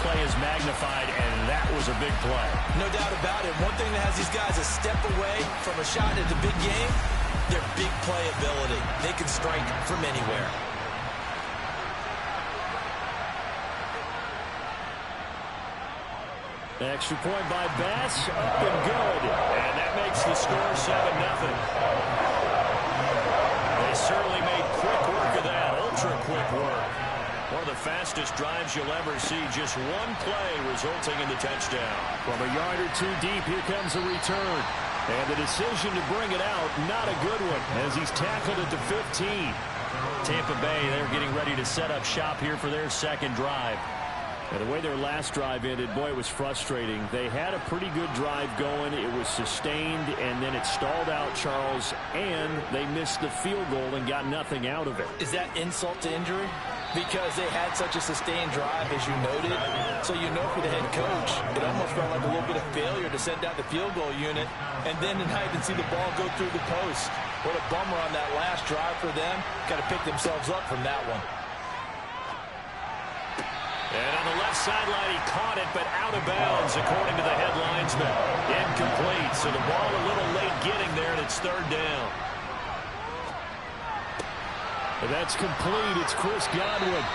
play is magnified, and that was a big play. No doubt about it. One thing that has these guys a step away from a shot at the big game, their big play ability. They can strike from anywhere. Extra point by Bass, up and good. And that makes the score 7-0. They certainly made quick work of that, ultra-quick work. One of the fastest drives you'll ever see, just one play resulting in the touchdown. From a yard or two deep, here comes a return. And the decision to bring it out, not a good one, as he's tackled at the 15. Tampa Bay, they're getting ready to set up shop here for their second drive. And the way their last drive ended, boy, it was frustrating. They had a pretty good drive going. It was sustained, and then it stalled out, Charles, and they missed the field goal and got nothing out of it. Is that insult to injury? Because they had such a sustained drive, as you noted. So you know for the head coach, it almost felt like a little bit of failure to send out the field goal unit, and then tonight and see the ball go through the post. What a bummer on that last drive for them. Got to pick themselves up from that one. And on the left sideline, he caught it, but out of bounds, according to the head linesman. Incomplete, so the ball a little late getting there, and it's third down. And that's complete. It's Chris Godwin.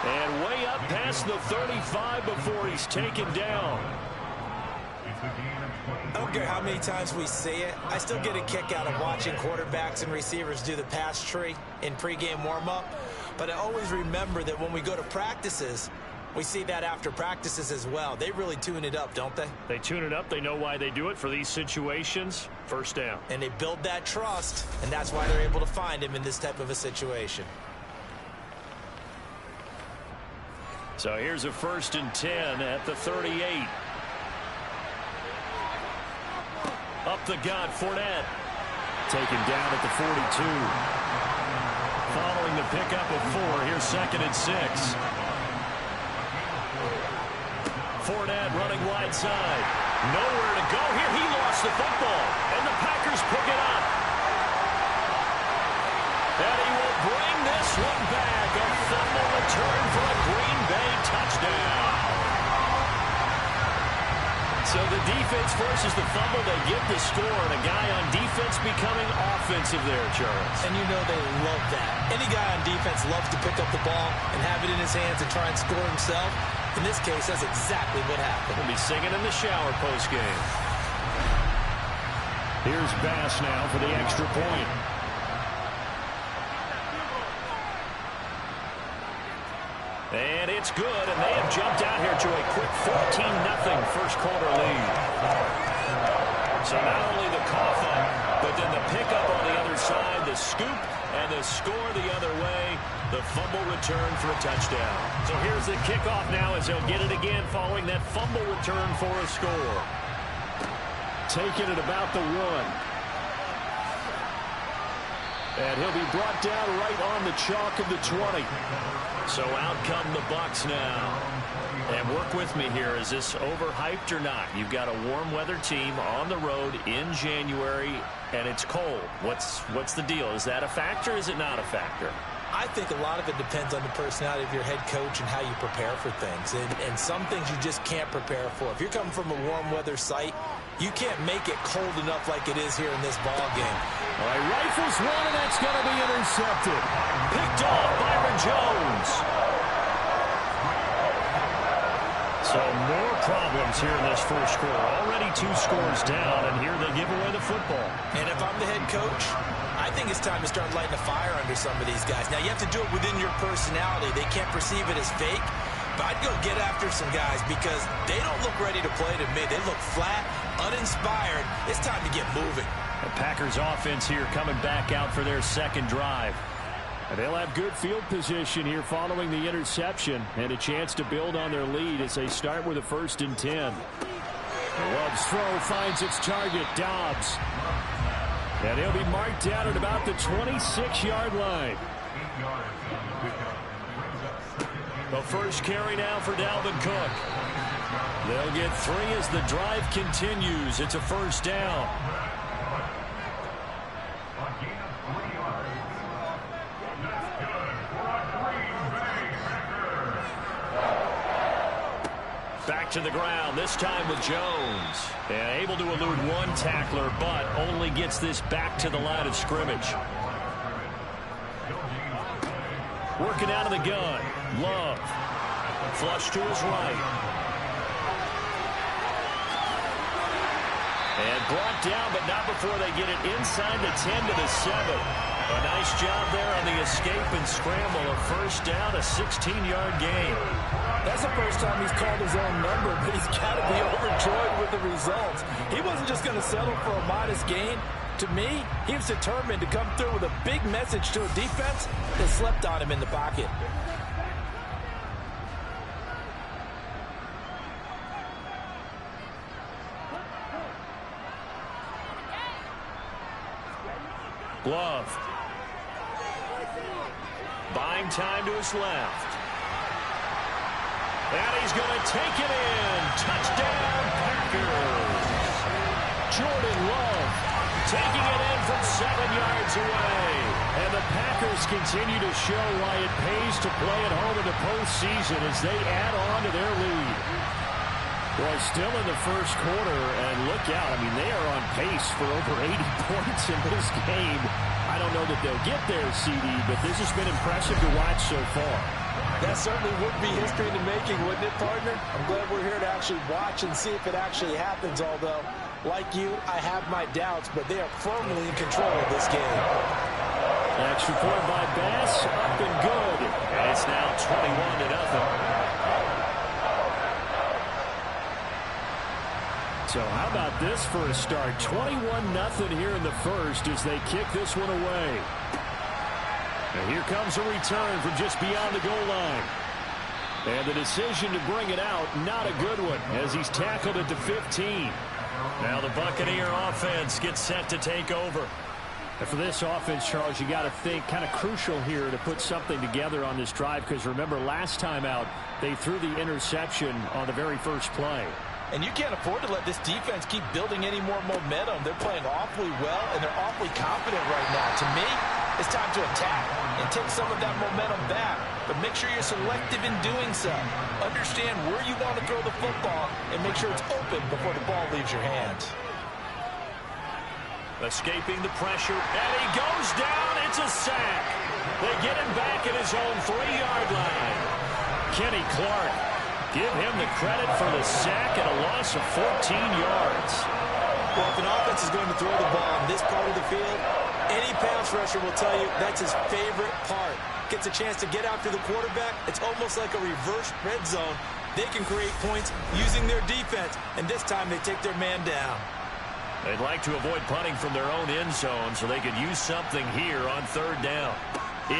And way up past the 35 before he's taken down. I don't care how many times we see it. I still get a kick out of watching quarterbacks and receivers do the pass tree in pregame warm-up. But I always remember that when we go to practices, we see that after practices as well. They really tune it up, don't they? They tune it up. They know why they do it for these situations. First down. And they build that trust, and that's why they're able to find him in this type of a situation. So here's a 1st and 10 at the 38. Up the gut, Fournette. Taken down at the 42. Following the pickup of 4, here's 2nd and 6. Fournette running wide side. Nowhere to go here. He lost the football, and the Packers pick it up. And he will bring this one back. A fumble return for a Green Bay touchdown. So the defense forces the fumble. They get the score, and a guy on defense becoming offensive there, Charles. And you know they love that. Any guy on defense loves to pick up the ball and have it in his hands and try and score himself. In this case, that's exactly what happened. We'll be singing in the shower post-game. Here's Bass now for the extra point. And it's good, and they have jumped out here to a quick 14-0 first quarter lead. So not only the cough up, but then the pickup on the other side, the scoop, and the score the other way, the fumble return for a touchdown. So here's the kickoff now as they'll get it again following that fumble return for a score. Taking it about the 1. And he'll be brought down right on the chalk of the 20. So out come the Bucs now. And work with me here. Is this overhyped or not? You've got a warm weather team on the road in January, and it's cold. What's the deal? Is that a factor or is it not a factor? I think a lot of it depends on the personality of your head coach and how you prepare for things. And some things you just can't prepare for. If you're coming from a warm weather site, you can't make it cold enough like it is here in this ball game. All right, rifles one, and that's going to be intercepted. Picked off Byron Jones. So more problems here in this first quarter. Already 2 scores down, and here they give away the football. And if I'm the head coach, I think it's time to start lighting a fire under some of these guys. Now, you have to do it within your personality. They can't perceive it as fake. But I'd go get after some guys because they don't look ready to play to me. They look flat, uninspired. It's time to get moving. The Packers offense here coming back out for their second drive. And they'll have good field position here following the interception and a chance to build on their lead as they start with a 1st and 10. Love's throw finds its target, Dobbs. And he'll be marked down at about the 26-yard line. The first carry now for Dalvin Cook. They'll get 3 as the drive continues. It's a 1st down. Back to the ground, this time with Jones. And able to elude one tackler, but only gets this back to the line of scrimmage. Working out of the gun. Love. Flush to his right. And brought down, but not before they get it inside the 10 to the 7. A nice job there on the escape and scramble. A first down, a 16-yard gain. That's the first time he's called his own number, but he's got to be overjoyed with the results. He wasn't just going to settle for a modest gain. To me, he was determined to come through with a big message to a defense that slept on him in the pocket. Love. Buying time to his left. And he's going to take it in. Touchdown, Packers. Jordan Love taking it in from 7 yards away. And the Packers continue to show why it pays to play at home in the postseason as they add on to their lead. Well, still in the first quarter, and look out. I mean, they are on pace for over 80 points in this game. I don't know that they'll get there, CD, but this has been impressive to watch so far. That certainly would be history in the making, wouldn't it, partner? I'm glad we're here to actually watch and see if it actually happens, although, like you, I have my doubts, but they are firmly in control of this game. Extra point by Bass, up and good. And it's now 21-0. So how about this for a start? 21-0 here in the first as they kick this one away. And here comes a return from just beyond the goal line. And the decision to bring it out, not a good one, as he's tackled at the 15. Now the Buccaneer offense gets set to take over. And for this offense, Charles, you got to think kind of crucial here to put something together on this drive, because remember last time out, they threw the interception on the very first play. And you can't afford to let this defense keep building any more momentum. They're playing awfully well, and they're awfully confident right now. To me, it's time to attack and take some of that momentum back. But make sure you're selective in doing so. Understand where you want to throw the football and make sure it's open before the ball leaves your hands. Escaping the pressure, and he goes down. It's a sack. They get him back at his own 3-yard line. Kenny Clark. Give him the credit for the sack and a loss of 14 yards. Well, if an offense is going to throw the ball on this part of the field, any pass rusher will tell you that's his favorite part. Gets a chance to get after the quarterback. It's almost like a reverse red zone. They can create points using their defense, and this time they take their man down. They'd like to avoid punting from their own end zone so they could use something here on 3rd down.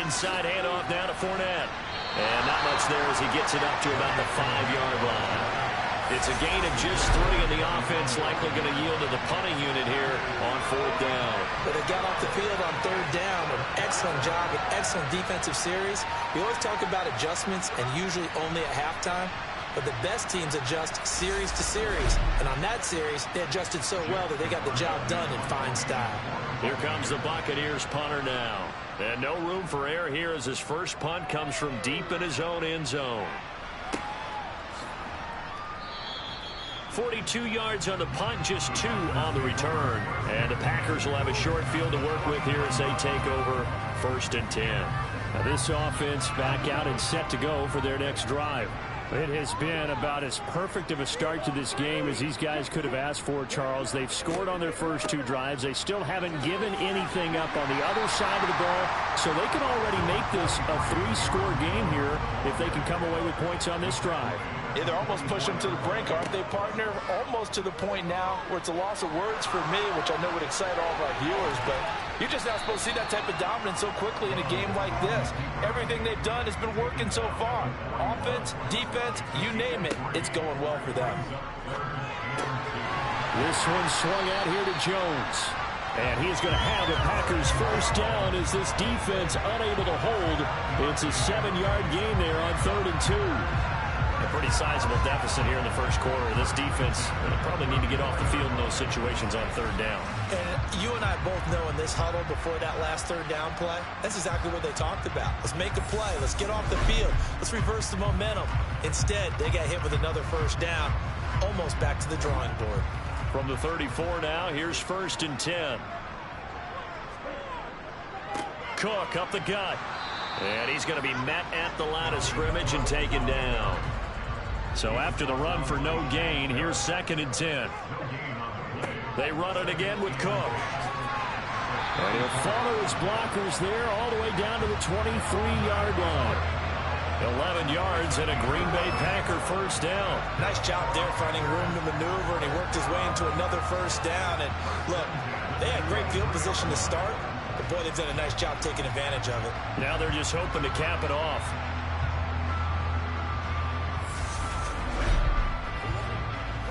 Inside handoff down to Fournette. And not much there as he gets it up to about the 5-yard line. It's a gain of just 3, and the offense likely going to yield to the punting unit here on 4th down. But they got off the field on 3rd down. An excellent job, an excellent defensive series. We always talk about adjustments, and usually only at halftime. But the best teams adjust series to series. And on that series, they adjusted so well that they got the job done in fine style. Here comes the Buccaneers punter now. And no room for error here as his first punt comes from deep in his own end zone. 42 yards on the punt, just 2 on the return. And the Packers will have a short field to work with here as they take over 1st and 10. Now this offense back out and set to go for their next drive. It has been about as perfect of a start to this game as these guys could have asked for, Charles. They've scored on their first 2 drives. They still haven't given anything up on the other side of the ball, so they can already make this a 3-score game here if they can come away with points on this drive. Yeah, they're almost pushing them to the brink, aren't they, partner? Almost to the point now where it's a loss of words for me, which I know would excite all of our viewers, but you're just not supposed to see that type of dominance so quickly in a game like this. Everything they've done has been working so far. Offense, defense, you name it, it's going well for them. This one swung out here to Jones. And he's going to have the Packers first down as this defense unable to hold. It's a 7-yard gain there on 3rd and 2. A pretty sizable deficit here in the first quarter. This defense will probably need to get off the field in those situations on third down. And you and I both know in this huddle before that last third down play, that's exactly what they talked about. Let's make a play. Let's get off the field. Let's reverse the momentum. Instead, they got hit with another first down, almost back to the drawing board. From the 34 now, here's 1st and 10. Cook up the gut. And he's going to be met at the line of scrimmage and taken down. So after the run for no gain, here's 2nd and 10. They run it again with Cook. And he'll follow his blockers there all the way down to the 23-yard line. 11 yards and a Green Bay Packer first down. Nice job there finding room to maneuver, and he worked his way into another first down. And look, they had great field position to start, but boy, they've done a nice job taking advantage of it. Now they're just hoping to cap it off.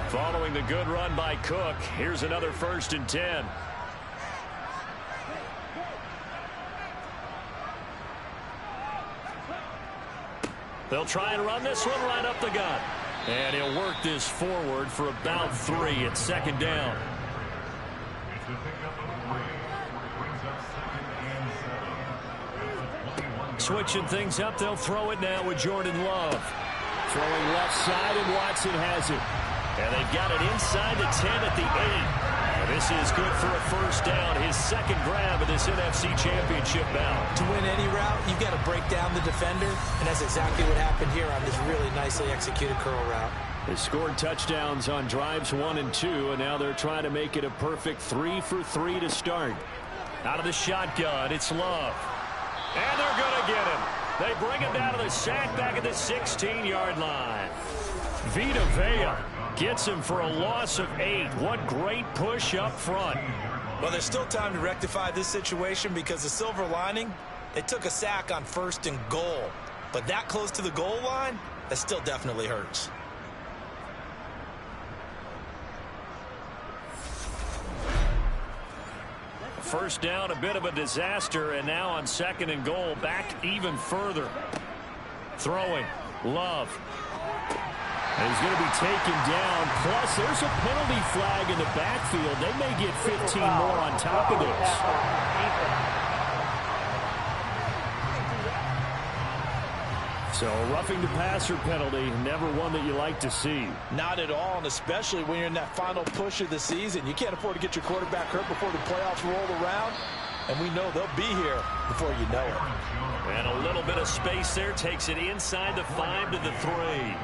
Following the good run by Cook, here's another 1st and 10. They'll try and run this one right up the gut. And he'll work this forward for about 3 at 2nd down. Switching things up, they'll throw it now with Jordan Love. Throwing left side, and Watson has it. And they've got it inside the 10 at the 8. And this is good for a first down, his 2nd grab of this NFC Championship bout. To win any route, you've got to break down the defender, and that's exactly what happened here on this really nicely executed curl route. They scored touchdowns on drives 1 and 2, and now they're trying to make it a perfect 3 for 3 to start. Out of the shotgun, it's Love. And they're going to get him. They bring him down to the sack back at the 16-yard line. Vita Vea gets him for a loss of 8. What great push up front. Well, there's still time to rectify this situation because the silver lining, they took a sack on 1st and goal. But that close to the goal line, that still definitely hurts. First down, a bit of a disaster, and now on 2nd and goal, back even further. Throwing, Love. And he's going to be taken down. Plus, there's a penalty flag in the backfield. They may get 15 more on top of this. So, roughing the passer penalty, never one that you like to see. Not at all, and especially when you're in that final push of the season. You can't afford to get your quarterback hurt before the playoffs roll around. And we know they'll be here before you know it. And a little bit of space there takes it inside the 5 to the 3.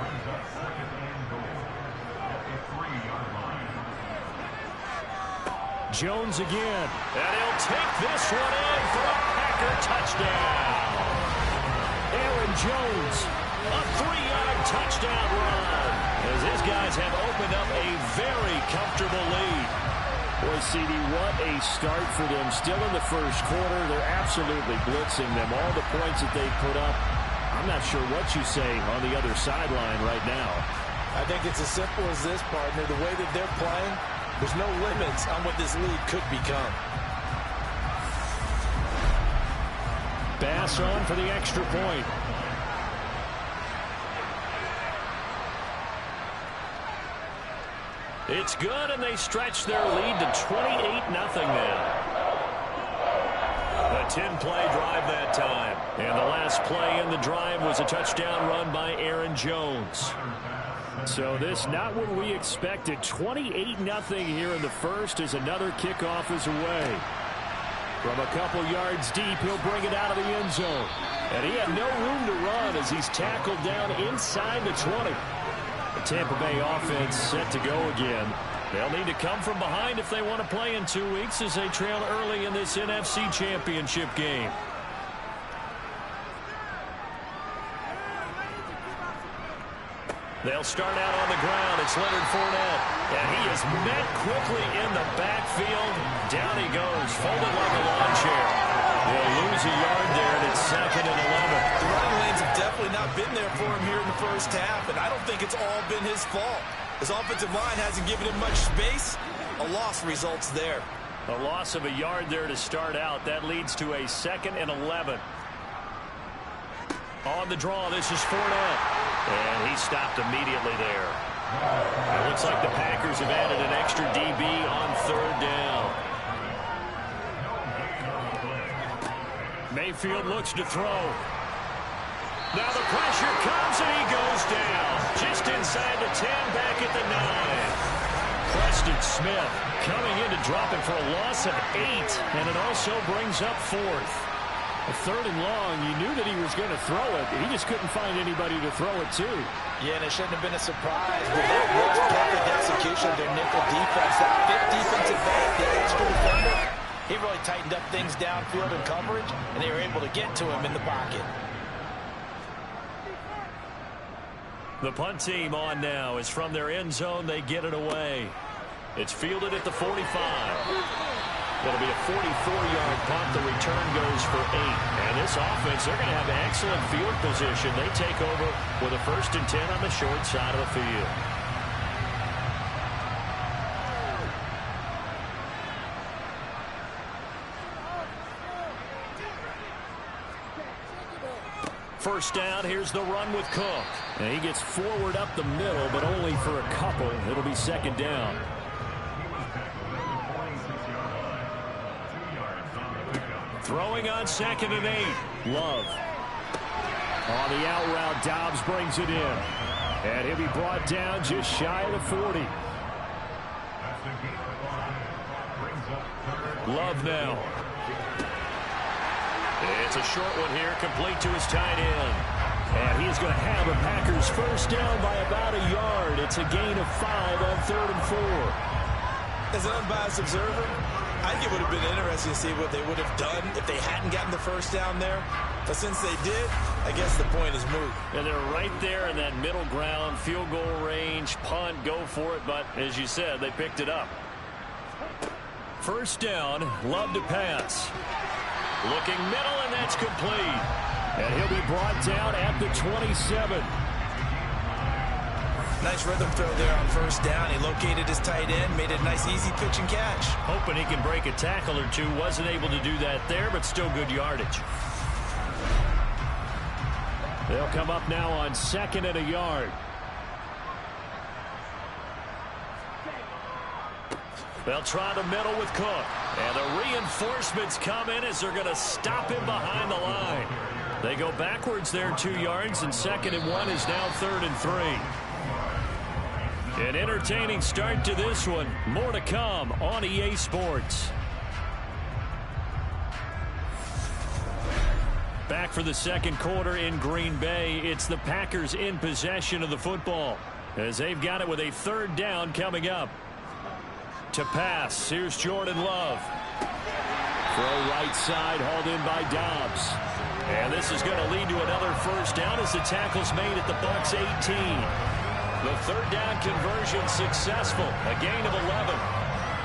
Jones again. And he'll take this one in for a Packer touchdown. Aaron Jones, a 3-yard touchdown run. As his guys have opened up a very comfortable lead. Boy, CD, what a start for them. Still in the first quarter, they're absolutely blitzing them. All the points that they put up, I'm not sure what you say on the other sideline right now. I think it's as simple as this, partner. The way that they're playing, there's no limits on what this league could become. Bass on for the extra point. It's good, and they stretch their lead to 28-0 now. A 10-play drive that time. And the last play in the drive was a touchdown run by Aaron Jones. So this not what we expected. 28-0 here in the first as another kickoff is away. From a couple yards deep, he'll bring it out of the end zone. And he had no room to run as he's tackled down inside the 20. The Tampa Bay offense set to go again. They'll need to come from behind if they want to play in 2 weeks as they trail early in this NFC Championship game. They'll start out on the ground. It's Leonard Fournette. And he is met quickly in the backfield. Down he goes, folded like a lawn chair. They'll lose a yard there, and it's 2nd and 11. The running lanes have definitely not been there for him here in the first half, and I don't think it's all been his fault. His offensive line hasn't given him much space. A loss results there. A loss of a yard there to start out. That leads to a 2nd and 11. On the draw, this is Fournette. And he stopped immediately there. It looks like the Packers have added an extra DB on third down. Mayfield looks to throw. Now the pressure comes and he goes down. Just inside the 10, back at the 9. Preston Smith coming in to drop it for a loss of 8. And it also brings up fourth. A third and long, you knew that he was going to throw it. He just couldn't find anybody to throw it to. Yeah, and it shouldn't have been a surprise, but that was perfect execution of their nickel defense. That fifth defensive back, the extra defender, he really tightened up things downfield in coverage, and they were able to get to him in the pocket. The punt team on now is from their end zone. They get it away. It's fielded at the 45. It'll be a 44-yard punt. The return goes for 8. And this offense, they're going to have excellent field position. They take over with a 1st and 10 on the short side of the field. First down, here's the run with Cook. And he gets forward up the middle, but only for a couple. It'll be 2nd down. Throwing on 2nd and 8. Love. On the out route, Dobbs brings it in. And he'll be brought down just shy of the 40. Love now. It's a short one here, complete to his tight end. And he's going to have a Packers first down by about a yard. It's a gain of 5 on 3rd and 4. As an unbiased observer, I think it would have been interesting to see what they would have done if they hadn't gotten the first down there. But since they did, I guess the point is moot. And they're right there in that middle ground, field goal range, punt, go for it. But as you said, they picked it up. First down, Love to pass. Looking middle, and that's complete. And he'll be brought down at the 27. Nice rhythm throw there on first down. He located his tight end, made a nice easy pitch and catch. Hoping he can break a tackle or two. Wasn't able to do that there, but still good yardage. They'll come up now on 2nd and a yard. They'll try the middle with Cook. And the reinforcements come in as they're going to stop him behind the line. They go backwards there 2 yards, and 2nd and 1 is now 3rd and 3. An entertaining start to this one. More to come on EA Sports. Back for the 2nd quarter in Green Bay. It's the Packers in possession of the football as they've got it with a 3rd down coming up. To pass, here's Jordan Love. Throw right side, hauled in by Dobbs. And this is going to lead to another first down as the tackle's made at the Bucs 18. The 3rd down conversion successful. A gain of 11.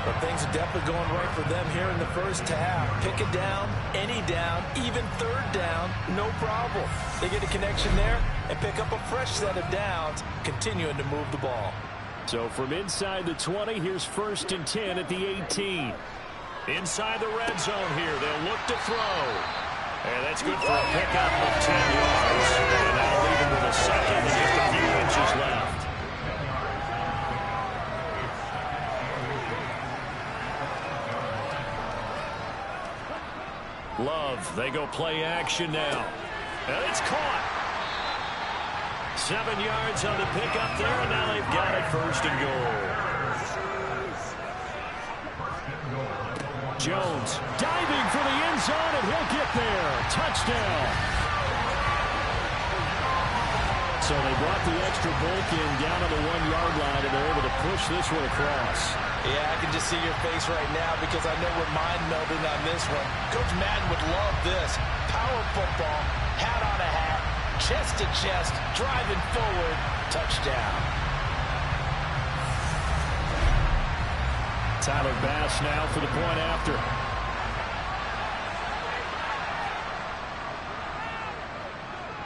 But things are definitely going right for them here in the first half. Pick a down, any down, even 3rd down, no problem. They get a connection there and pick up a fresh set of downs, continuing to move the ball. So from inside the 20, here's 1st and 10 at the 18. Inside the red zone here, they'll look to throw. And that's good for a pickup of 10 yards. And that'll leave him with a 2nd and just a few inches left. Love, they go play action now. And it's caught. 7 yards on the pickup there, and now they've got it 1st and goal. Jones diving for the end zone, and he'll get there. Touchdown. So they brought the extra bulk in down to the 1-yard line, and they're able to push this one across. Yeah, I can just see your face right now because I know we're mind-melding on this one. Coach Madden would love this. Power football, hat on a hat, chest to chest, driving forward, touchdown. Tyler Bass now for the point after.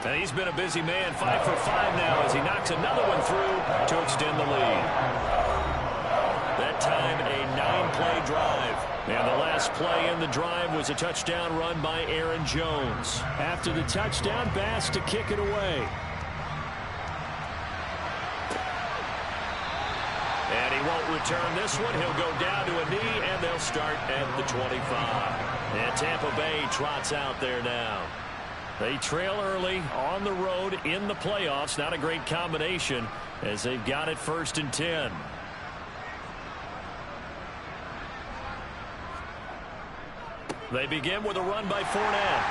And he's been a busy man, 5 for 5 now as he knocks another one through to extend the lead. That time a 9-play drive. And the last play in the drive was a touchdown run by Aaron Jones. After the touchdown, Bass to kick it away. He won't return this one. He'll go down to a knee, and they'll start at the 25. And Tampa Bay trots out there now. They trail early on the road in the playoffs. Not a great combination as they've got it 1st and 10. They begin with a run by Fournette.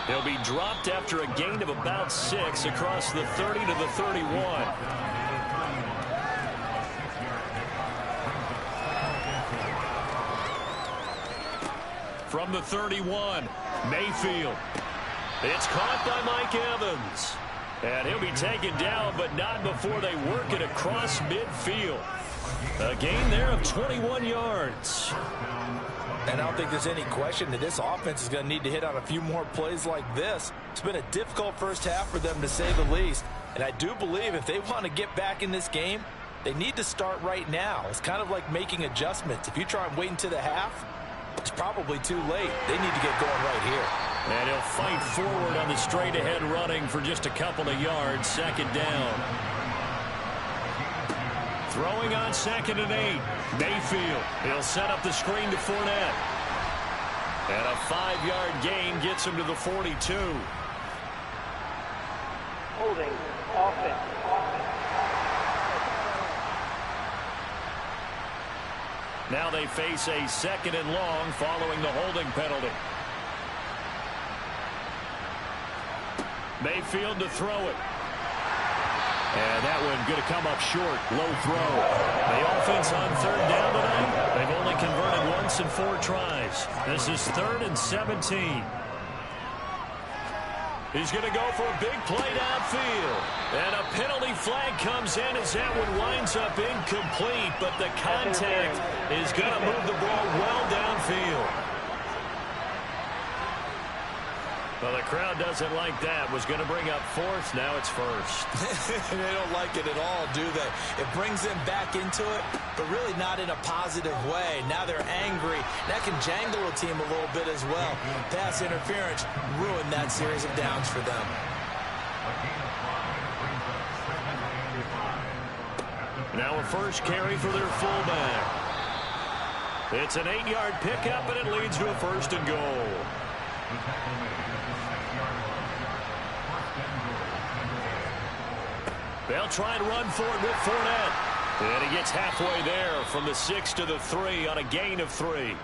He'll be dropped after a gain of about 6 across the 30 to the 31. From the 31, Mayfield. It's caught by Mike Evans. And he'll be taken down, but not before they work it across midfield. A gain there of 21 yards. And I don't think there's any question that this offense is going to need to hit on a few more plays like this. It's been a difficult first half for them, to say the least. And I do believe if they want to get back in this game, they need to start right now. It's kind of like making adjustments. If you try and wait until the half, it's probably too late. They need to get going right here. And he'll fight forward on the straight-ahead running for just a couple of yards. 2nd down. Throwing on 2nd and 8. Mayfield. He'll set up the screen to Fournette. And a 5-yard gain gets him to the 42. Holding offense. Now they face a 2nd and long following the holding penalty. Mayfield to throw it. And that one going to come up short. Low throw. The offense on 3rd down tonight. They've only converted once in 4 tries. This is 3rd and 17. He's going to go for a big play downfield. And a penalty flag comes in as that one winds up incomplete. But the contact is going to move the ball well downfield. Well, the crowd doesn't like that. Was going to bring up 4th. Now it's 1st. They don't like it at all, do they? It brings them back into it, but really not in a positive way. Now they're angry. That can jangle a team a little bit as well. Pass interference ruined that series of downs for them. Now a first carry for their fullback. It's an 8-yard pickup, and it leads to a 1st and goal. They'll try and run for it with Fournette. And he gets halfway there from the 6 to the 3 on a gain of 3.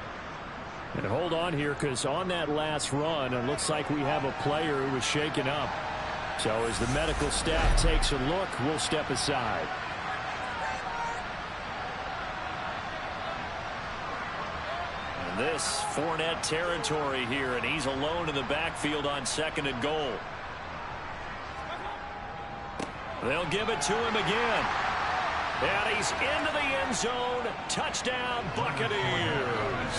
And hold on here, because on that last run, it looks like we have a player who was shaken up. So as the medical staff takes a look, we'll step aside. And this Fournette territory here, and he's alone in the backfield on 2nd and goal. They'll give it to him again. And he's into the end zone. Touchdown, Buccaneers.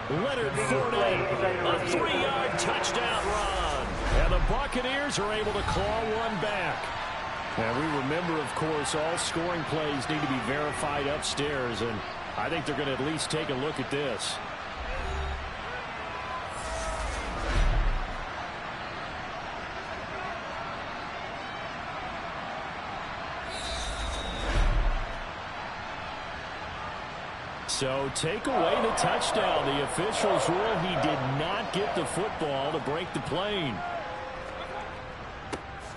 Leonard Fournette, a 3-yard touchdown run. And the Buccaneers are able to claw one back. And we remember, of course, all scoring plays need to be verified upstairs. And I think they're going to at least take a look at this. So take away the touchdown. The officials rule he did not get the football to break the plane.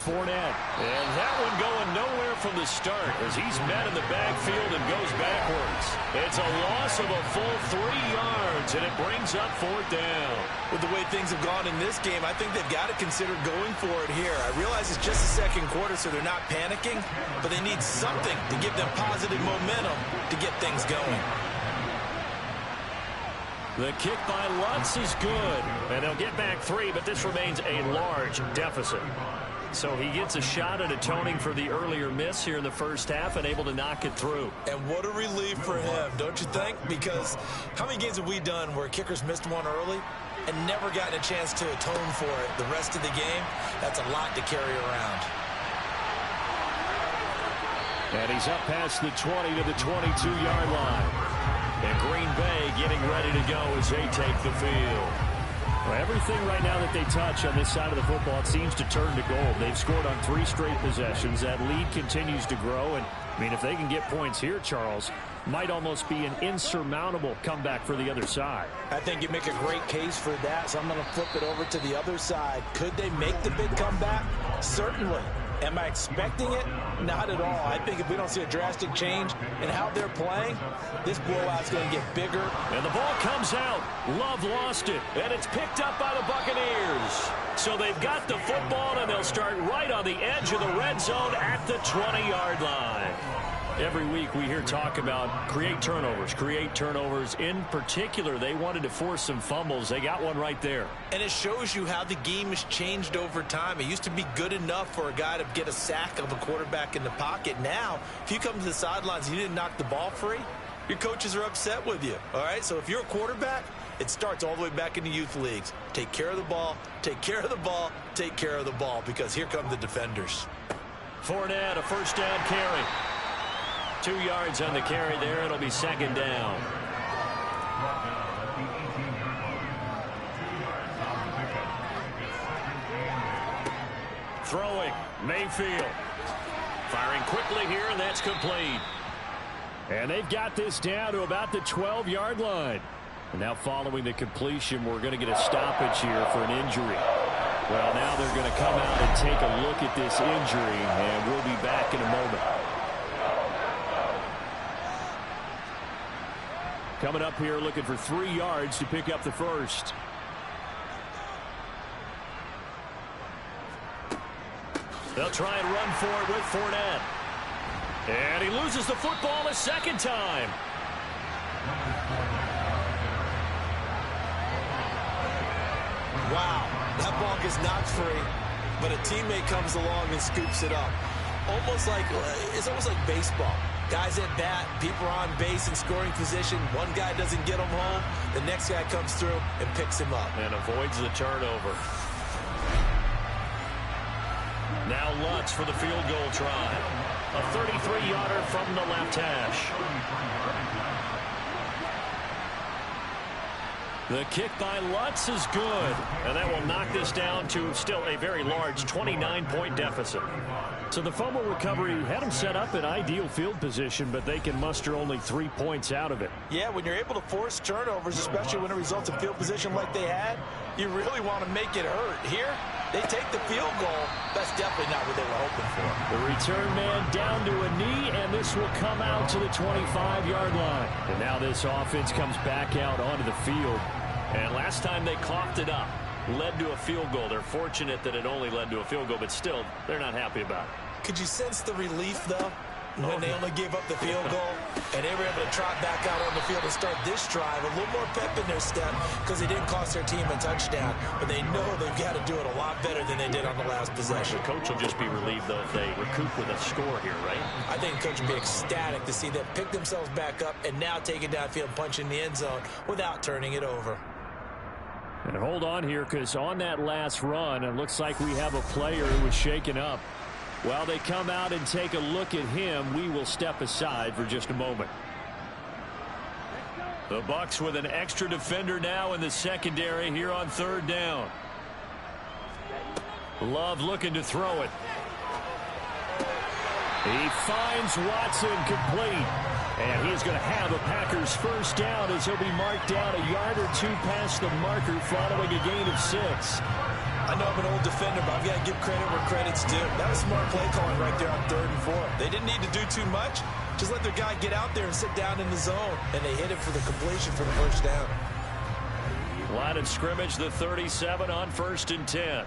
Fournette. And that one going nowhere from the start as he's met in the backfield and goes backwards. It's a loss of a full 3 yards, and it brings up 4th down. With the way things have gone in this game, I think they've got to consider going for it here. I realize it's just the 2nd quarter, so they're not panicking, but they need something to give them positive momentum to get things going. The kick by Lutz is good, and they'll get back 3, but this remains a large deficit. So he gets a shot at atoning for the earlier miss here in the first half and able to knock it through. And what a relief for him, don't you think? Because how many games have we done where kickers missed one early and never gotten a chance to atone for it the rest of the game? That's a lot to carry around. And he's up past the 20 to the 22-yard line. And Green Bay getting ready to go as they take the field. Well, everything right now that they touch on this side of the football, it seems to turn to gold. They've scored on 3 straight possessions. That lead continues to grow. And, I mean, if they can get points here, Charles, might almost be an insurmountable comeback for the other side. I think you make a great case for that, so I'm going to flip it over to the other side. Could they make the big comeback? Certainly. Am I expecting it? Not at all. I think if we don't see a drastic change in how they're playing, this blowout's going to get bigger. And the ball comes out. Love lost it, and it's picked up by the Buccaneers. So they've got the football, and they'll start right on the edge of the red zone at the 20-yard line. Every week we hear talk about create turnovers. In particular, they wanted to force some fumbles. They got one right there. And it shows you how the game has changed over time. It used to be good enough for a guy to get a sack of a quarterback in the pocket. Now, if you come to the sidelines and you didn't knock the ball free, your coaches are upset with you. All right, so if you're a quarterback, it starts all the way back in the youth leagues. Take care of the ball, take care of the ball, take care of the ball, because here come the defenders. Fournette, a first down carry. 2 yards on the carry there. It'll be second down. Throwing, Mayfield. Firing quickly here, and that's complete. And they've got this down to about the 12-yard line. And now following the completion, we're going to get a stoppage here for an injury. Well, now they're going to come out and take a look at this injury, and we'll be back in a moment. Coming up here looking for 3 yards to pick up the first. They'll try and run for it with Fournette. And he loses the football a second time. Wow, that ball gets knocked free, but a teammate comes along and scoops it up. It's almost like baseball. Guys at bat, people are on base in scoring position. One guy doesn't get him home. The next guy comes through and picks him up. And avoids the turnover. Now Lutz for the field goal try. A 33-yarder from the left hash. The kick by Lutz is good. And that will knock this down to still a very large 29-point deficit. So the fumble recovery had them set up in ideal field position, but they can muster only 3 points out of it. Yeah, when you're able to force turnovers, especially when it results in field position like they had, you really want to make it hurt. Here, they take the field goal. That's definitely not what they were hoping for. The return man down to a knee, and this will come out to the 25-yard line. And now this offense comes back out onto the field. And last time they coughed it up, led to a field goal. They're fortunate that it only led to a field goal, but still, they're not happy about it. Could you sense the relief, though, when they only gave up the field goal? And they were able to trot back out on the field and start this drive. A little more pep in their step because they didn't cost their team a touchdown. But they know they've got to do it a lot better than they did on the last possession. The coach will just be relieved, though, if they recoup with a score here, right? I think the coach will be ecstatic to see them pick themselves back up and now take it downfield and punch in the end zone without turning it over. And hold on here, because on that last run, it looks like we have a player who was shaken up. While they come out and take a look at him, we will step aside for just a moment. The Bucs with an extra defender now in the secondary here on third down. Love looking to throw it. He finds Watson complete. And he's going to have a Packers first down as he'll be marked down a yard or two past the marker following a gain of 6. I know I'm an old defender, but I've got to give credit where credit's due. That was smart play calling right there on 3rd and 4. They didn't need to do too much. Just let their guy get out there and sit down in the zone. And they hit it for the completion for the first down. Line of scrimmage, the 37 on 1st and 10.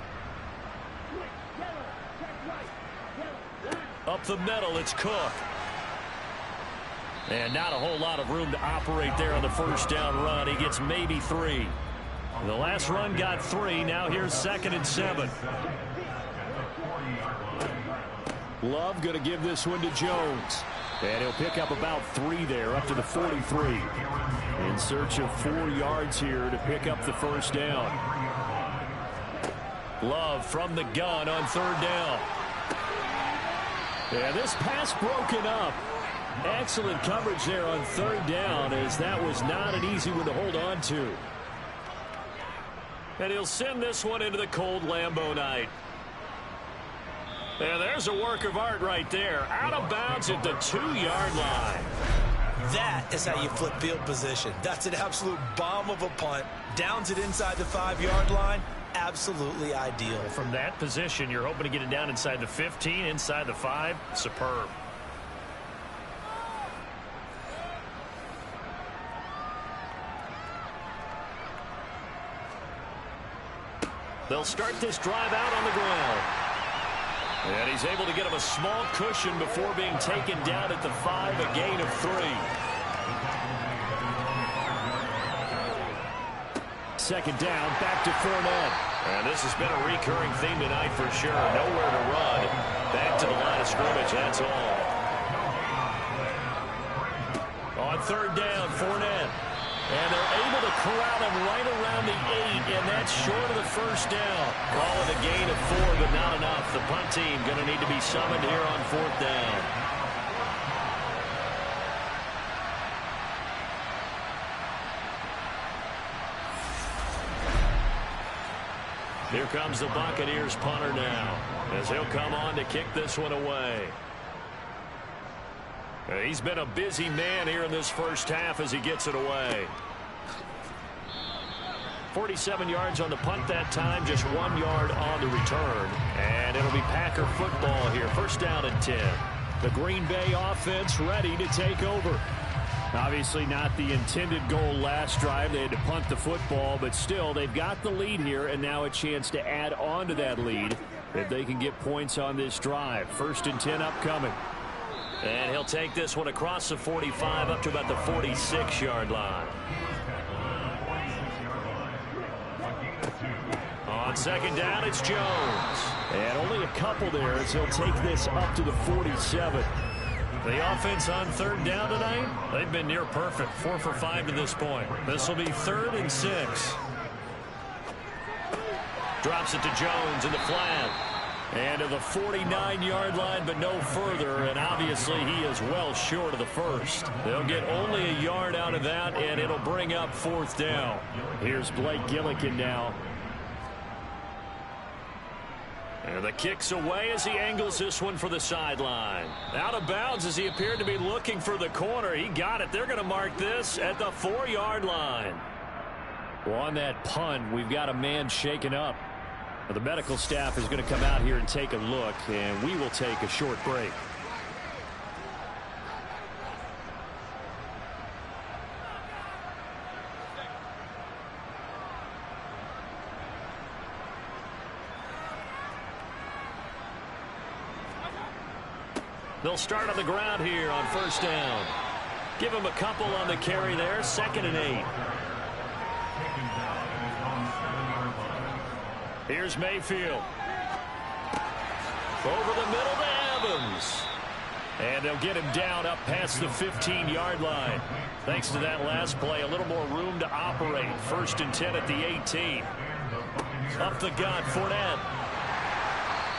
Up the middle, it's Cook. And not a whole lot of room to operate there on the first down run. He gets maybe 3. The last run got 3. Now here's 2nd and 7. Love going to give this one to Jones. And he'll pick up about 3 there, up to the 43. In search of 4 yards here to pick up the first down. Love from the gun on 3rd down. And this pass broken up. Excellent coverage there on 3rd down, as that was not an easy one to hold on to. And he'll send this one into the cold Lambeau night. And there's a work of art right there. Out of bounds at the 2-yard line. That is how you flip field position. That's an absolute bomb of a punt. Downs it inside the 5-yard line. Absolutely ideal. From that position, you're hoping to get it down inside the 15, inside the 5. Superb. They'll start this drive out on the ground. And he's able to get him a small cushion before being taken down at the 5, a gain of 3. Second down, back to Fournette. And this has been a recurring theme tonight for sure. Nowhere to run. Back to the line of scrimmage, that's all. On third down, Fournette. And they're able to corral him right around the 8, and that's short of the first down. Call it a gain of 4, but not enough. The punt team going to need to be summoned here on fourth down. Here comes the Buccaneers punter now, as he'll come on to kick this one away. He's been a busy man here in this first half as he gets it away. 47 yards on the punt that time, just 1 yard on the return. And it'll be Packer football here, first down and 10. The Green Bay offense ready to take over. Obviously not the intended goal last drive. They had to punt the football, but still they've got the lead here, and now a chance to add on to that lead if they can get points on this drive. First and 10 upcoming. And he'll take this one across the 45 up to about the 46-yard line. On second down, it's Jones. And only a couple there as he'll take this up to the 47. The offense on third down tonight, they've been near perfect. 4 for 5 to this point. This will be 3rd and 6. Drops it to Jones in the flat. And to the 49-yard line, but no further. And obviously he is well short of the first. They'll get only a yard out of that, and it'll bring up 4th down. Here's Blake Gillikin now. And the kick's away as he angles this one for the sideline. Out of bounds as he appeared to be looking for the corner. He got it. They're going to mark this at the 4-yard line. Well, on that punt, we've got a man shaken up. The medical staff is going to come out here and take a look, and we will take a short break. They'll start on the ground here on first down. Give him a couple on the carry there, 2nd and 8. Here's Mayfield. Over the middle to Evans. And they'll get him down up past the 15-yard line. Thanks to that last play, a little more room to operate. 1st and 10 at the 18. Up the gut, Fournette.